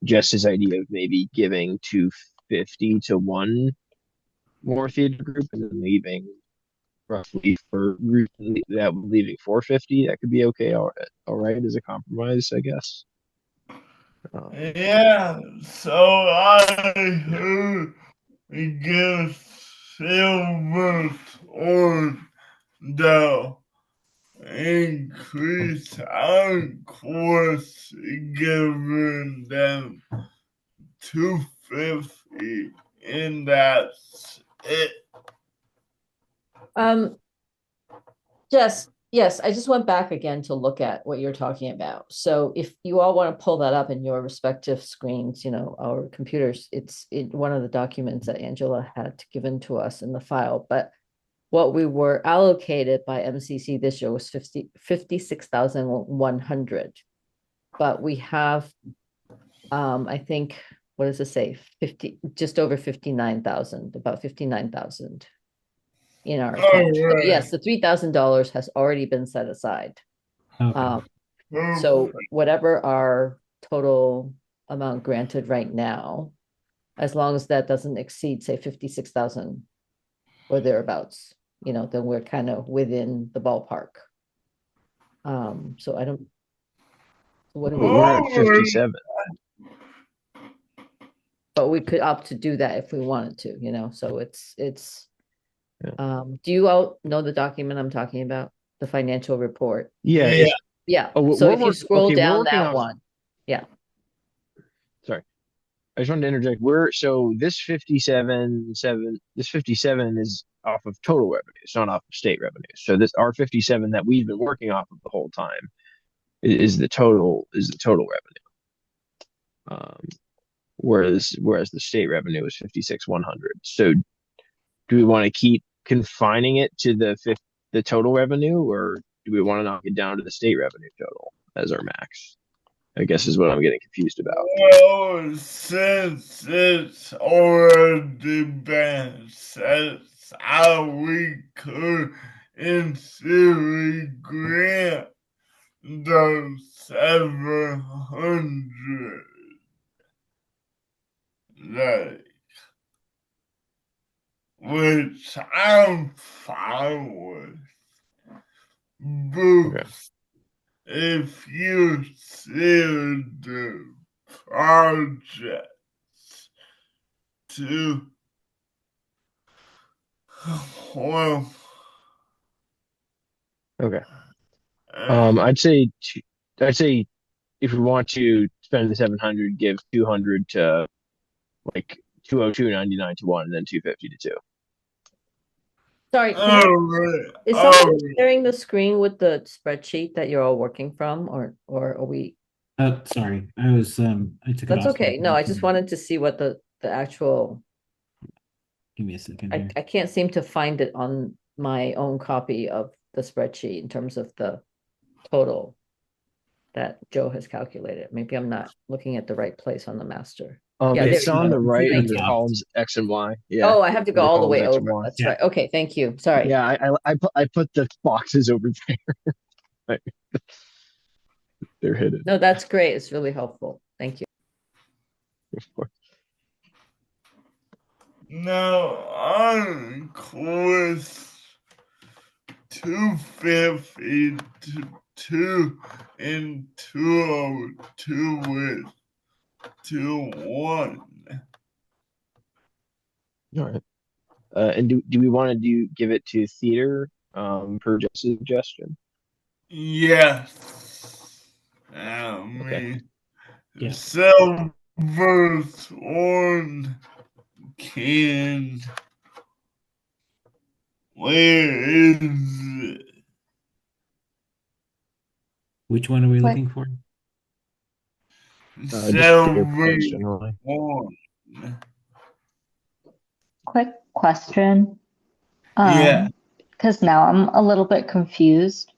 Jess's idea of maybe giving 250 to one more theater group and then leaving roughly for that leaving 450, that could be okay. All right, as a compromise, I guess. Yeah, so I heard give silver or the increase on course giving them 250 and that's it. Yes, I just went back again to look at what you're talking about. So if you all want to pull that up in your respective screens, our computers, it's in one of the documents that Angela had given to us in the file. But what we were allocated by MCC this year was 56,100. But we have, I think what does it say? 50, just over 59,000, about 59,000 in our account. So yes, the $3,000 has already been set aside. Okay. So whatever our total amount granted right now, as long as that doesn't exceed, say, 56,000 or thereabouts, then we're kind of within the ballpark. So I don't, what do we, We're at 57. but we could opt to do that if we wanted to, so it's, do you all know the document I'm talking about? The financial report? Yeah. Yeah. Yeah, Oh, so we're if you work- scroll okay, we're down working that off- one, yeah, Sorry. I just wanted to interject. This 57 is off of total revenue. It's not off of state revenue. So this our 57 that we've been working off of the whole time is the total revenue. Whereas the state revenue is 56,100. So do we want to keep confining it to the total revenue, or do we want to knock it down to the state revenue total as our max? I guess is what I'm getting confused about. Well, since it's already been set out, we could in theory grant the 700. Like, which I'm fine with. But if you see the projects to, well, Okay. I'd say if we want to spend the 700, give 200 to like 202.99 to one, and then 250 to two. sorry, is someone sharing the screen with the spreadsheet that you're all working from, or are we? Sorry, I was I took it That's off. okay. No, I just wanted to see what the actual, Give me a second here. I can't seem to find it on my own copy of the spreadsheet in terms of the total that Joe has calculated. Maybe I'm not looking at the right place on the master. Yeah, It's there you on go. the right Thank under you. columns X and Y. Yeah. Oh, I have to go Under all the way columns X and over. Y. That's Yeah. right. Okay, thank you. Sorry. Yeah, I put the boxes over there. They're hidden. No, that's great. It's really helpful. Thank you. Of course. now on course 250 to 2 and 202 with 2-1. All right. And do we want to give it to theater per Jess's suggestion? Yes. I Okay. mean, Yeah. Silver's one can. Where is it? Which one are we What? looking for? Just theater price Silver's generally. one. Quick question. Yeah. Because now I'm a little bit confused.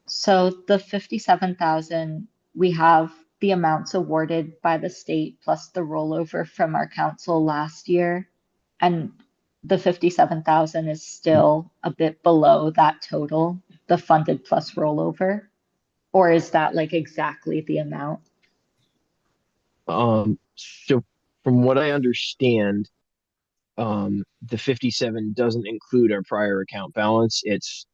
So the 57,000, we have the amounts awarded by the state plus the rollover from our council last year, and the 57,000 is still a bit below that total, the funded plus rollover, or is that like exactly the amount? So from what I understand, the 57 doesn't include our prior account balance. It's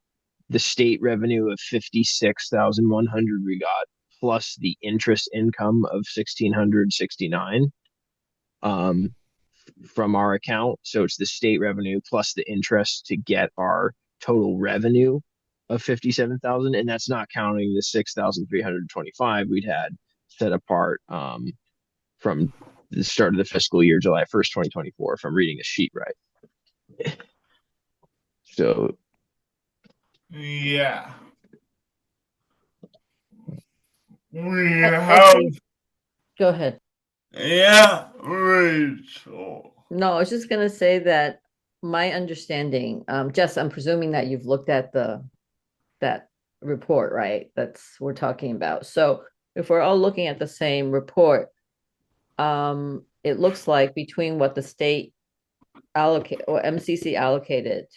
the state revenue of 56,100 we got plus the interest income of 1,669 from our account. So it's the state revenue plus the interest to get our total revenue of 57,000, and that's not counting the 6,325 we'd had set apart from the start of the fiscal year, July 1st, 2024, if I'm reading the sheet right. So Yeah. We I have. think- Go ahead. Yeah, Rachel. No, I was just gonna say that my understanding, Jess, I'm presuming that you've looked at that report, right? We're talking about. So if we're all looking at the same report, it looks like between what the state allocate or MCC allocated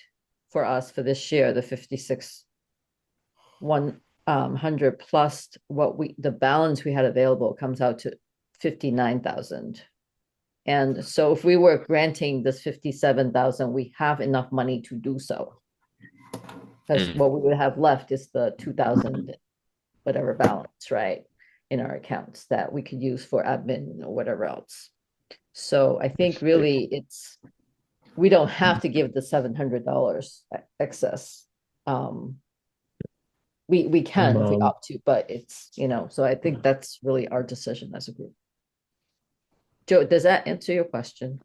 for us for this year, the 56,100 plus what the balance we had available comes out to 59,000. And so if we were granting this 57,000, we have enough money to do so. Because what we would have left is the 2,000 whatever balance, right, in our accounts that we could use for admin or whatever else. So I think really we don't have to give the $700 excess. We can if we opt to, but it's, so I think that's really our decision as a group. Joe, does that answer your question?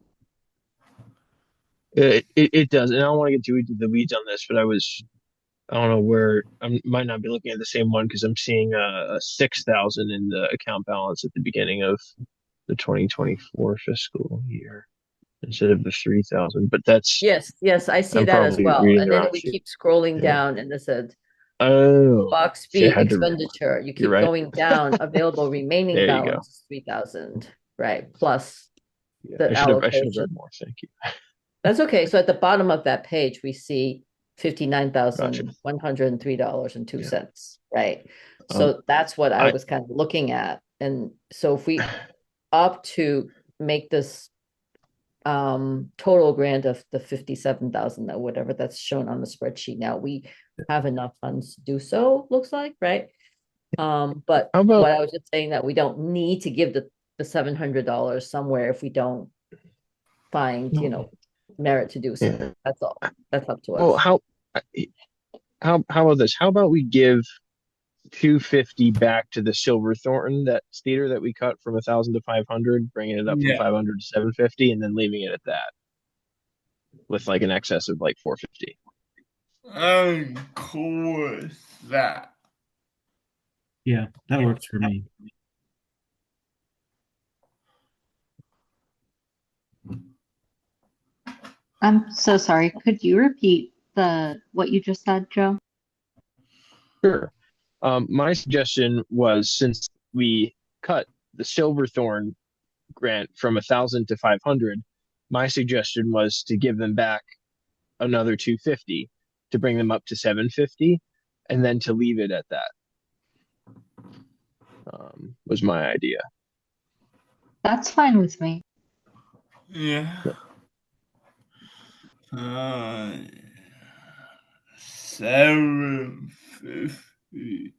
It does, and I don't want to get too into the weeds on this, but I don't know where I might not be looking at the same one because I'm seeing a 6,000 in the account balance at the beginning of the 2024 fiscal year instead of the 3,000. But that's yes, I see I'm that as probably well. reading And the then wrong we sheet. keep scrolling Yeah. down and it said Oh, box see, I B had to- expenditure. You you're keep right. going down. Available remaining There you go. balance is 3,000, right? Plus Yeah, the I should have allocation. read more. Thank you. That's okay. So at the bottom of that page, we see Gotcha. $59,103.02, right? So that's what I was kind of looking at. And so if we opt to make this total grant of the 57,000 or whatever that's shown on the spreadsheet now, we have enough funds to do so, looks like, right? But How about what I was just saying that we don't need to give the $700 somewhere if we don't find, merit to do so. Yeah. That's all. That's up to us. Well, how about this? How about we give 250 back to the Silverthorne, that theater that we cut from 1,000 to 500, bringing it up from 500 to 750, and then leaving it at that with like an excess of like 450. I'm cool with that. Yeah, that works for me. I'm so sorry. Could you repeat what you just said, Joe? Sure. My suggestion was, since we cut the Silverthorne grant from 1,000 to 500, my suggestion was to give them back another 250 to bring them up to 750, and then to leave it at that. Was my idea. That's fine with me. Yeah. 750.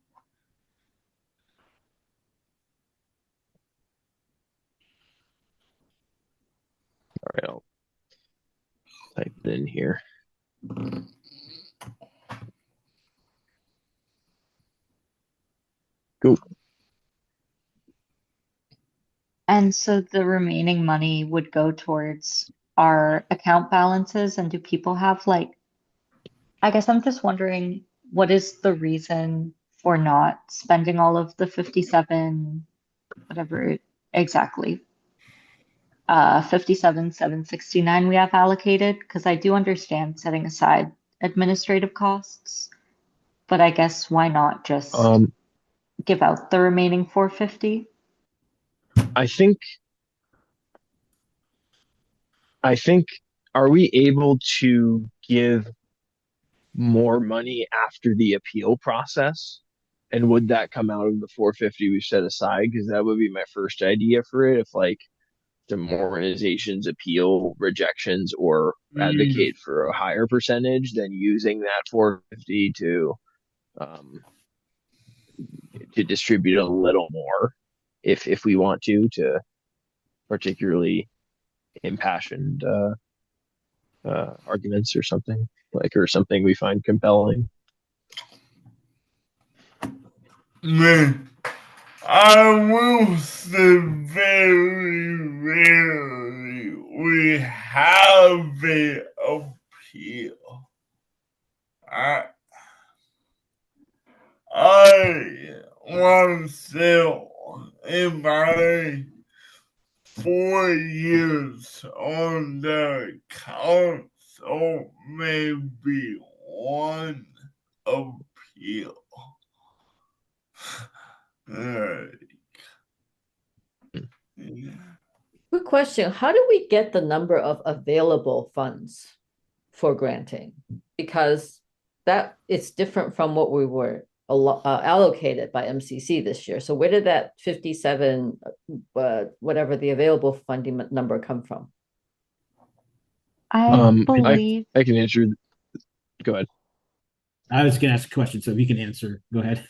All right, I'll type it in here. Cool. And so the remaining money would go towards our account balances. And do people have I guess I'm just wondering, what is the reason for not spending all of the 57, whatever exactly, 57,769 we have allocated? Because I do understand setting aside administrative costs, but I guess why not just give out the remaining 450? I think, are we able to give more money after the appeal process? And would that come out of the 450 we've set aside? Because that would be my first idea for it. If like some organizations appeal rejections or advocate for a higher percentage, then using that 450 to distribute a little more, if we want to particularly impassioned arguments or something something we find compelling. Man, I will say very rarely we have an appeal. I want to say in my 4 years on the council, maybe one appeal. question. How do we get the number of available funds for granting? Because that it's different from what we were allocated by MCC this year. So where did that 57, whatever the available funding number come from? I believe I can answer. Go ahead. I was going to ask a question, so if you can answer, go ahead.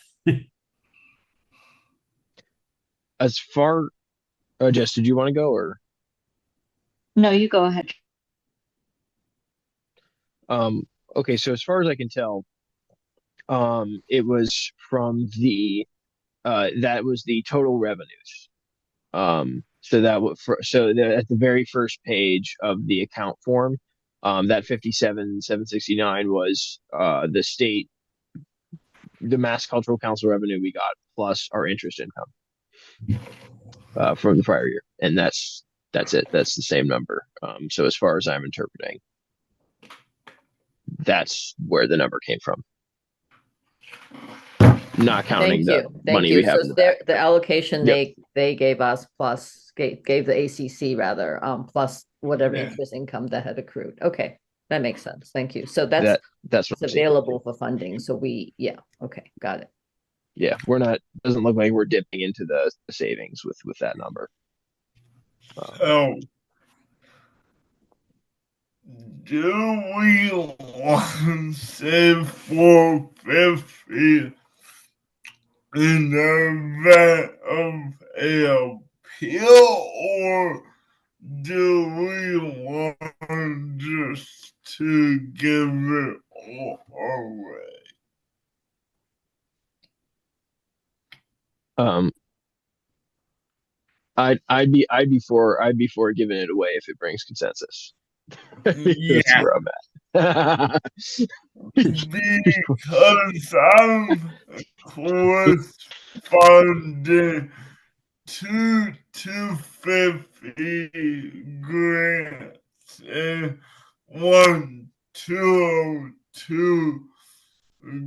As far, Jess, did you want to go or? no, you go ahead. Okay, so as far as I can tell, it was from the that was the total revenues. So that at the very first page of the account form, that 57,769 was the Mass Cultural Council revenue we got plus our interest income from the prior year, and that's it. That's the same number. So as far as I'm interpreting, that's where the number came from, not counting Thank the you. Thank money you. we have So in the back. the allocation Yep. they gave us plus gave the ACC rather, plus whatever Yeah. interest income that had accrued. Okay, that makes sense. Thank you. So that's That's what I'm seeing. available for funding. So yeah, okay, got it. Yeah, we're not. Doesn't look like we're dipping into the savings with that number. So, do we want to say 450 in the event of a appeal, or do we want just to give it all away? I'd be for giving it away if it brings consensus. That's Yeah, where I'm at. because I'm corresponding 250 grants and 202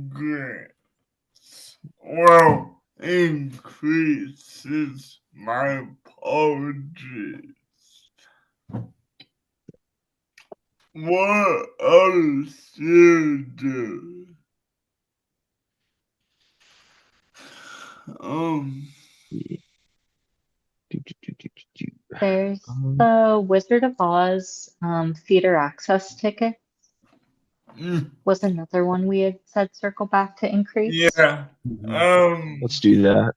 grants. Well, increases. My apologies. What else you do? Um, There's the Wizard of Oz theater access ticket mm, was another one we had said circle back to increase. yeah. Let's do that.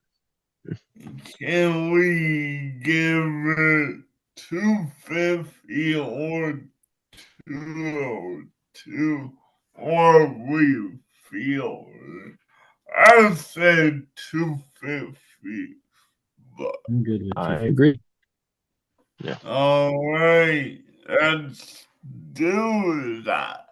Can we give it 250 or 202, or we feel? I said 250, but I'm good with I 250. agree. Yeah. all right, let's do that.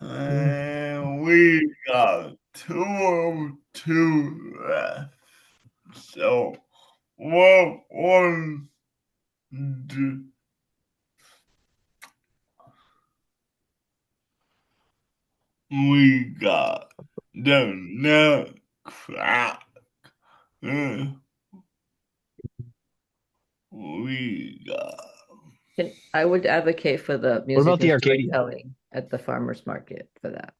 And we got 202 left. So, what one do we got? The nutcracker. We got. I would advocate for the What about music the and Arcadia? storytelling at the farmers market for that.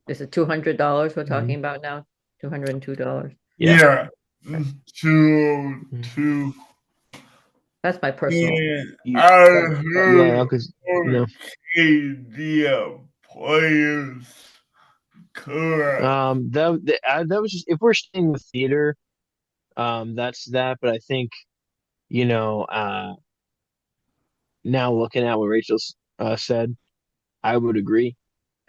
Is it $200 we're talking about now? $202. Yeah. Yeah. 202. That's my personal. And You, I yeah, heard because no. Arcadia players correct. That was just if we're staying with theater, that's that. But I think now looking at what Rachel said, I would agree.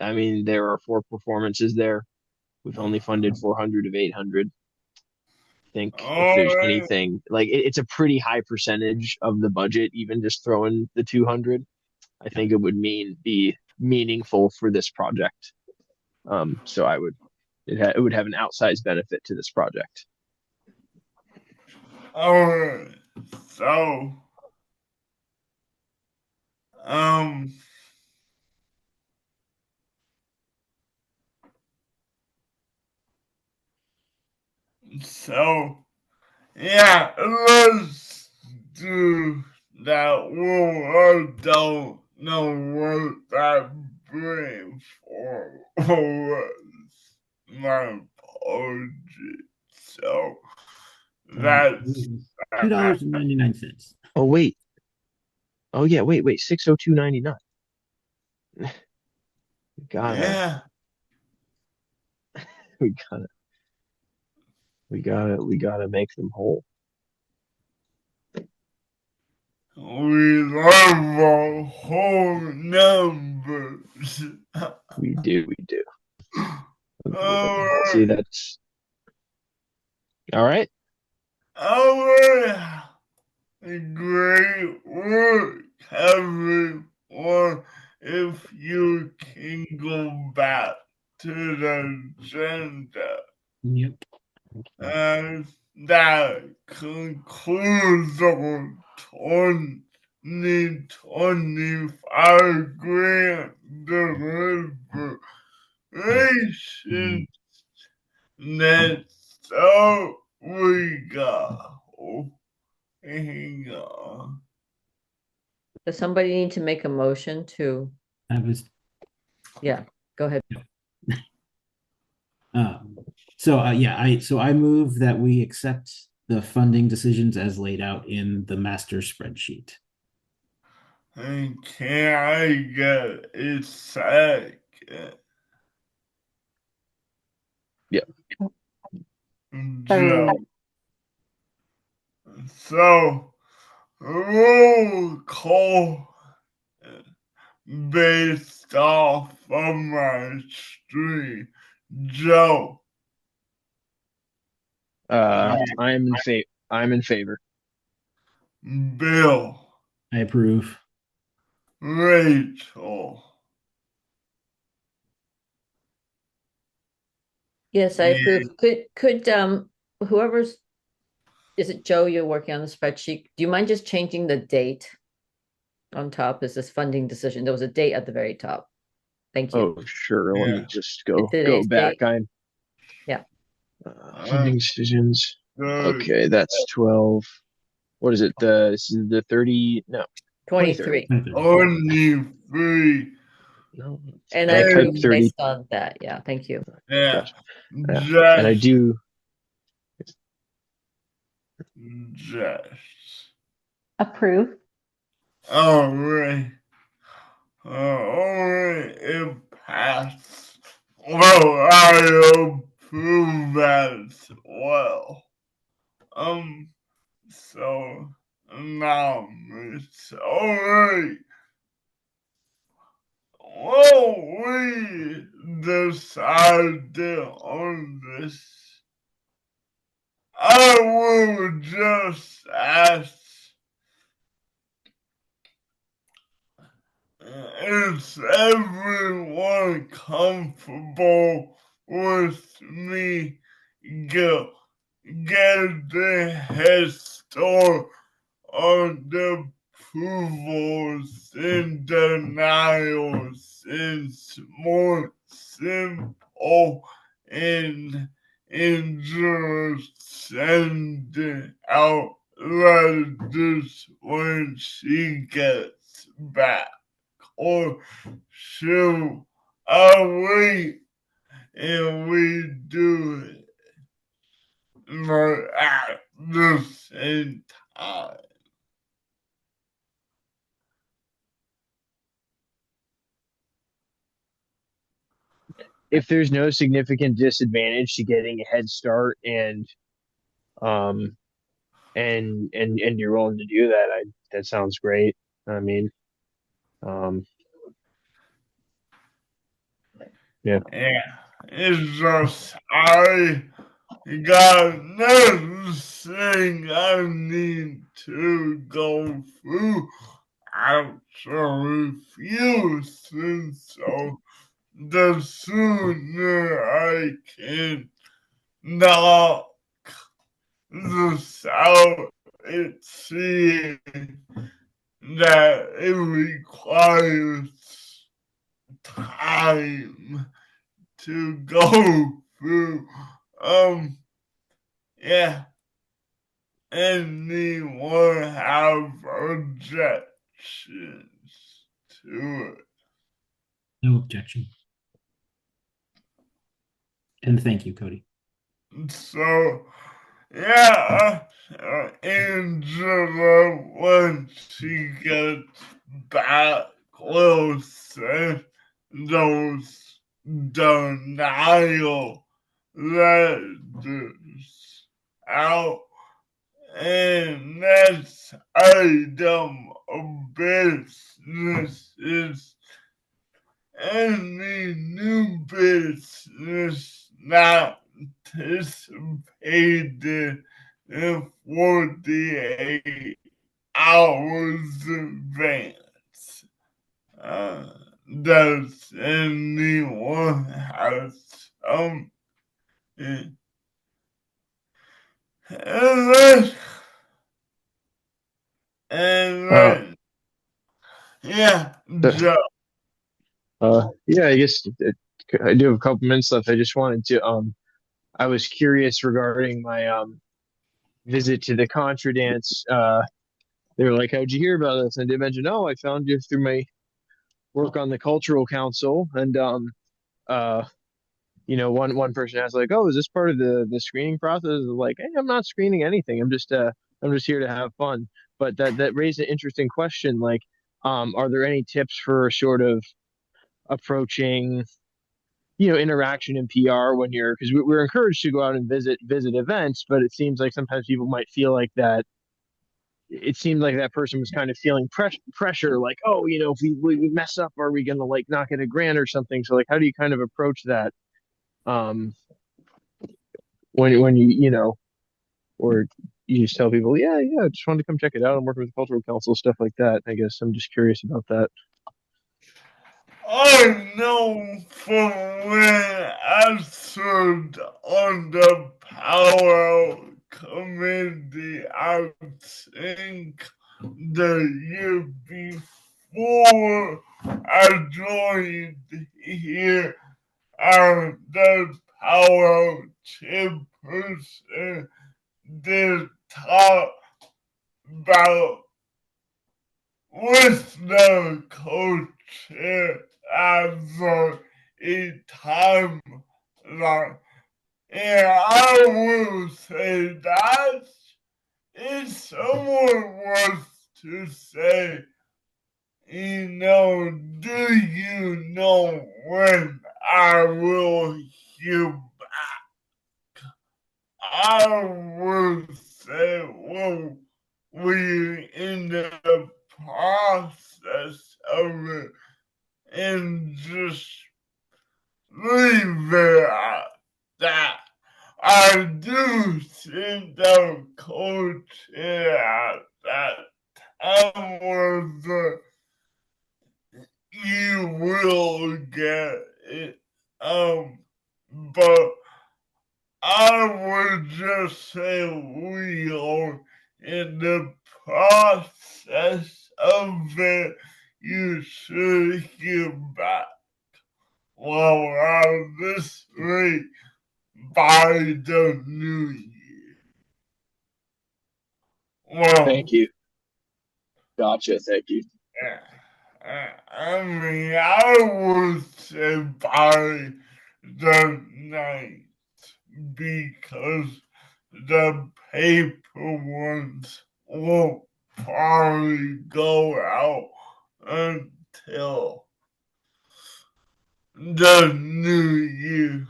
I mean, there are 4 performances there. We've only funded 400 of 800. I think if All there's right. anything like it's a pretty high percentage of the budget, even just throwing the 200, I think it would be meaningful for this project. So it would have an outsized benefit to this project. All right. So, um, so Yeah, let's do that. Well, I don't know what that brief was. My apologies. So that's $2.99. Oh wait. Oh yeah. Wait. 602.99. Gotta. yeah. We gotta. We gotta make them whole. We love our whole numbers. We do. We do. Make them whole. See, Alright, that's all right. alright. Great work, everyone. If you can go back to the agenda. Yep. And that concludes our 2025 grant deliberation. Next up, we go. Hang on. Does somebody need to make a motion to, I was yeah, go ahead. I move that we accept the funding decisions as laid out in the master spreadsheet. And can I get a second? Yeah. Joe. So, roll call based off of my stream. Joe. I'm in favor. Bill. I approve. Rachel. Yes, I Yeah. approve. Could whoever's, is it Joe, you're working on the spreadsheet? Do you mind just changing the date on top? Is this funding decision? There was a date at the very top. Thank you. Oh, sure. Let me Yeah. just go Today's back. date. I'm Yeah. funding decisions. Good. Okay, that's 12. What is it? This is the 30. No, 23. Only three. no. And I I typed approve 30. based on that. Yeah, thank you. Yeah. Gotcha. Yeah. Just. And I do. Just. Approve. Alright. Alright, it passed. Well, I approve as well. So now it's alright. Well, we decided on this. I will just ask, is everyone comfortable with me get the head start on the approvals and denials? It's more simple and just send out letters when she gets back. Or should I wait and we do it at the same time? If there's no significant disadvantage to getting a head start and um and you're willing to do that, that sounds great. I mean, um yeah. Yeah, it's just I got another thing I need to go through after refusing, so the sooner I can knock this out, it's seeing that it requires time to go through. Yeah. anyone have objections to it? No objection. And thank you, Cody. So, yeah, Angela, when she gets back, will send those denial letters out. And next item of business is any new business not anticipated in 48 hours advance. Does anyone have some? And then, yeah, Joe. Yeah, I guess I do have a couple minutes left. I just wanted to I was curious regarding my visit to the contra dance. They were like, "How'd you hear about us?" And I did mention, "Oh, I found you through my work on the cultural council." And uh one person asked like, "Oh, is this part of the screening process?" I was like, "Hey, I'm not screening anything. I'm just here to have fun." But that raised an interesting question, like, are there any tips for sort of approaching interaction in PR when you're because we're encouraged to go out and visit events, but it seems like sometimes people might feel like that. It seemed like that person was kind of feeling pressure, like, oh, if we mess up, are we gonna like not get a grant or something? So like, how do you kind of approach that um, when or you just tell people, yeah, I just wanted to come check it out. I'm working with the cultural council, stuff like that. I guess I'm just curious about that. I know from when I served on the Power Committee, I think the year before I joined here, the Power Chairperson did talk about with the coach as a timeline. And I will say that if someone was to say, do you know when I will hear back? I would say, well, we in the process of it and just leave it at that. I do think the coach at that time was you will get it. But I would just say we are in the process of it. You should hear back well around this week by the new year. Well, Thank you. Gotcha. Thank you. I mean, I would say by the night because the paper ones won't probably go out until the new year.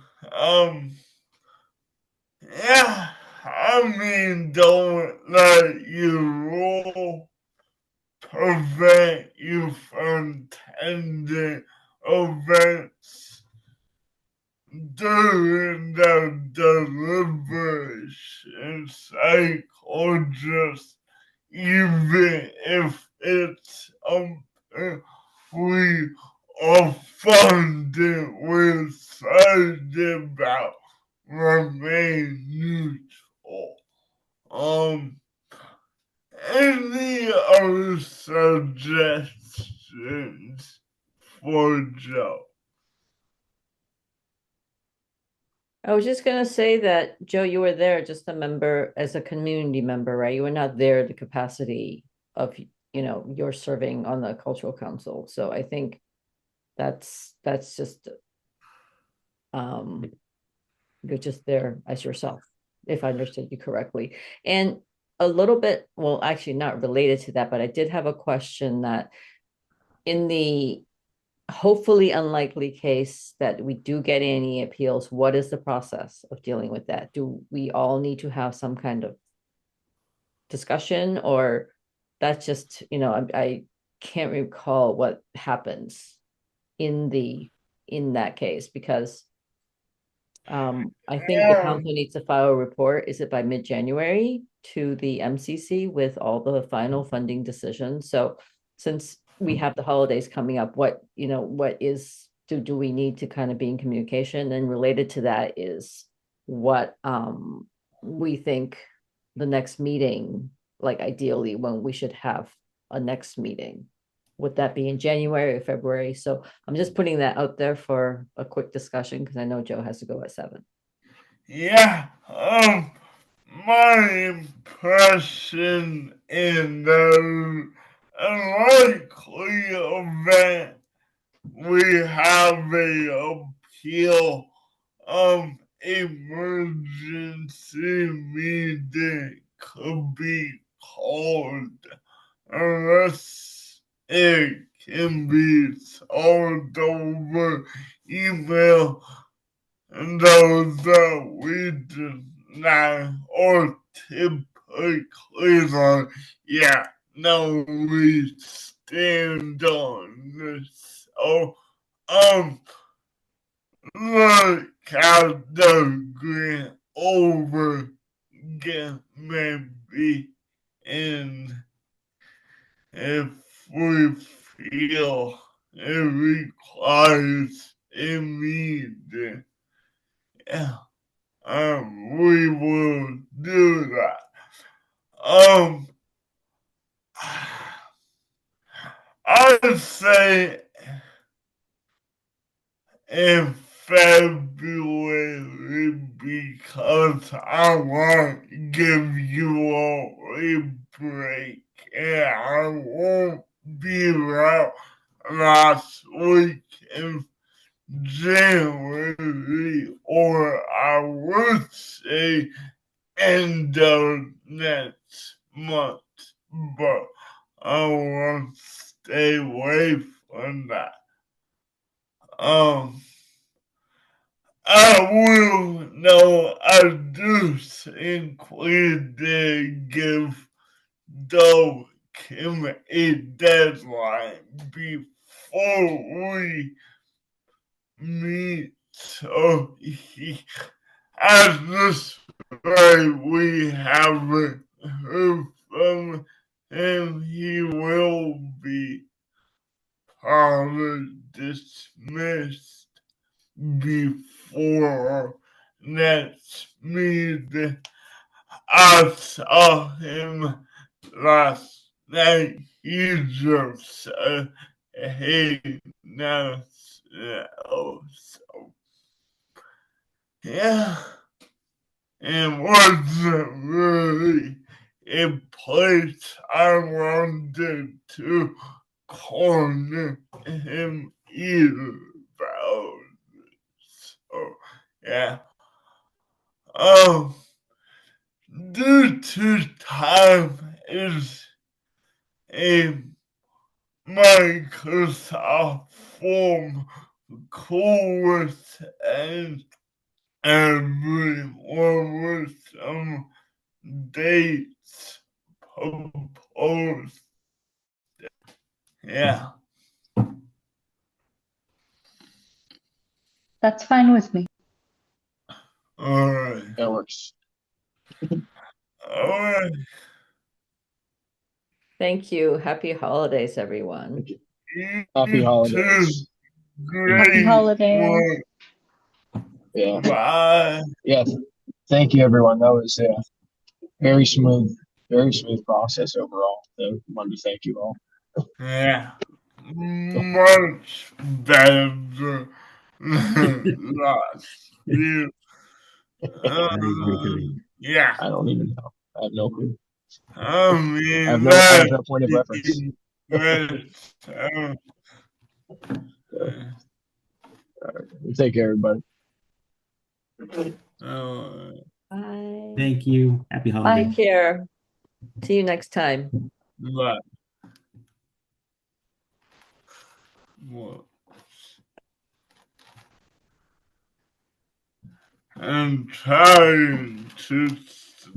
Yeah, I mean, don't let your rule prevent you from attending events during the deliberation cycle, just even if it's we are funded with something about remain neutral. Any other suggestions for Joe? I was just gonna say that, Joe, you were there just a member, as a community member, right? You were not there in the capacity of, you're serving on the cultural council. So I think that's just, you're just there as yourself, if I understood you correctly. And a little bit, well, actually not related to that, but I did have a question that in the hopefully unlikely case that we do get any appeals, what is the process of dealing with that? Do we all need to have some kind of discussion, or that's just, I can't recall what happens in that case, because I think the council needs to file a report. Is it by mid-January to the MCC with all the final funding decisions? So since we have the holidays coming up, what do we need to kind of be in communication? And related to that is what we think the next meeting, like ideally when we should have a next meeting. Would that be in January or February? So I'm just putting that out there for a quick discussion because I know Joe has to go at 7. Yeah, my impression in the unlikely event we have a appeal, emergency meeting could be called unless it can be solved over email. And those that we deny or typically like, yeah, no, we stand on this. So, look at the grant over get maybe, and if we feel it requires immediate, yeah, we will do that. I'd say in February because I want to give you all a break and I won't be around last week in January, or I would say end of next month, but I want to stay away from that. I will know I do think we did give Doug Kim a deadline before we meet, so he, as this way we haven't heard from him, he will be probably dismissed before next meeting. I saw him last night. He just said, hey, now, so yeah, it wasn't really a place I wanted to corner him either about. So yeah. Due to time is a Microsoft form course and everyone with some dates proposed. Yeah. That's fine with me. All right. That works. All right. Thank you. Happy holidays, everyone. Thank you. You Happy too. holidays. Great Happy holidays. work. Yeah. Bye. Yeah. Thank you, everyone. That was very smooth process overall. So wanted to thank you all. Yeah. Much better than last year. I agree, Cody. Yeah. I don't even know. I have no clue. I I mean, I have no point of reference. minutes. Take care, everybody. Bye. Thank you. Happy holidays. Take care. See you next time. But what? I'm trying to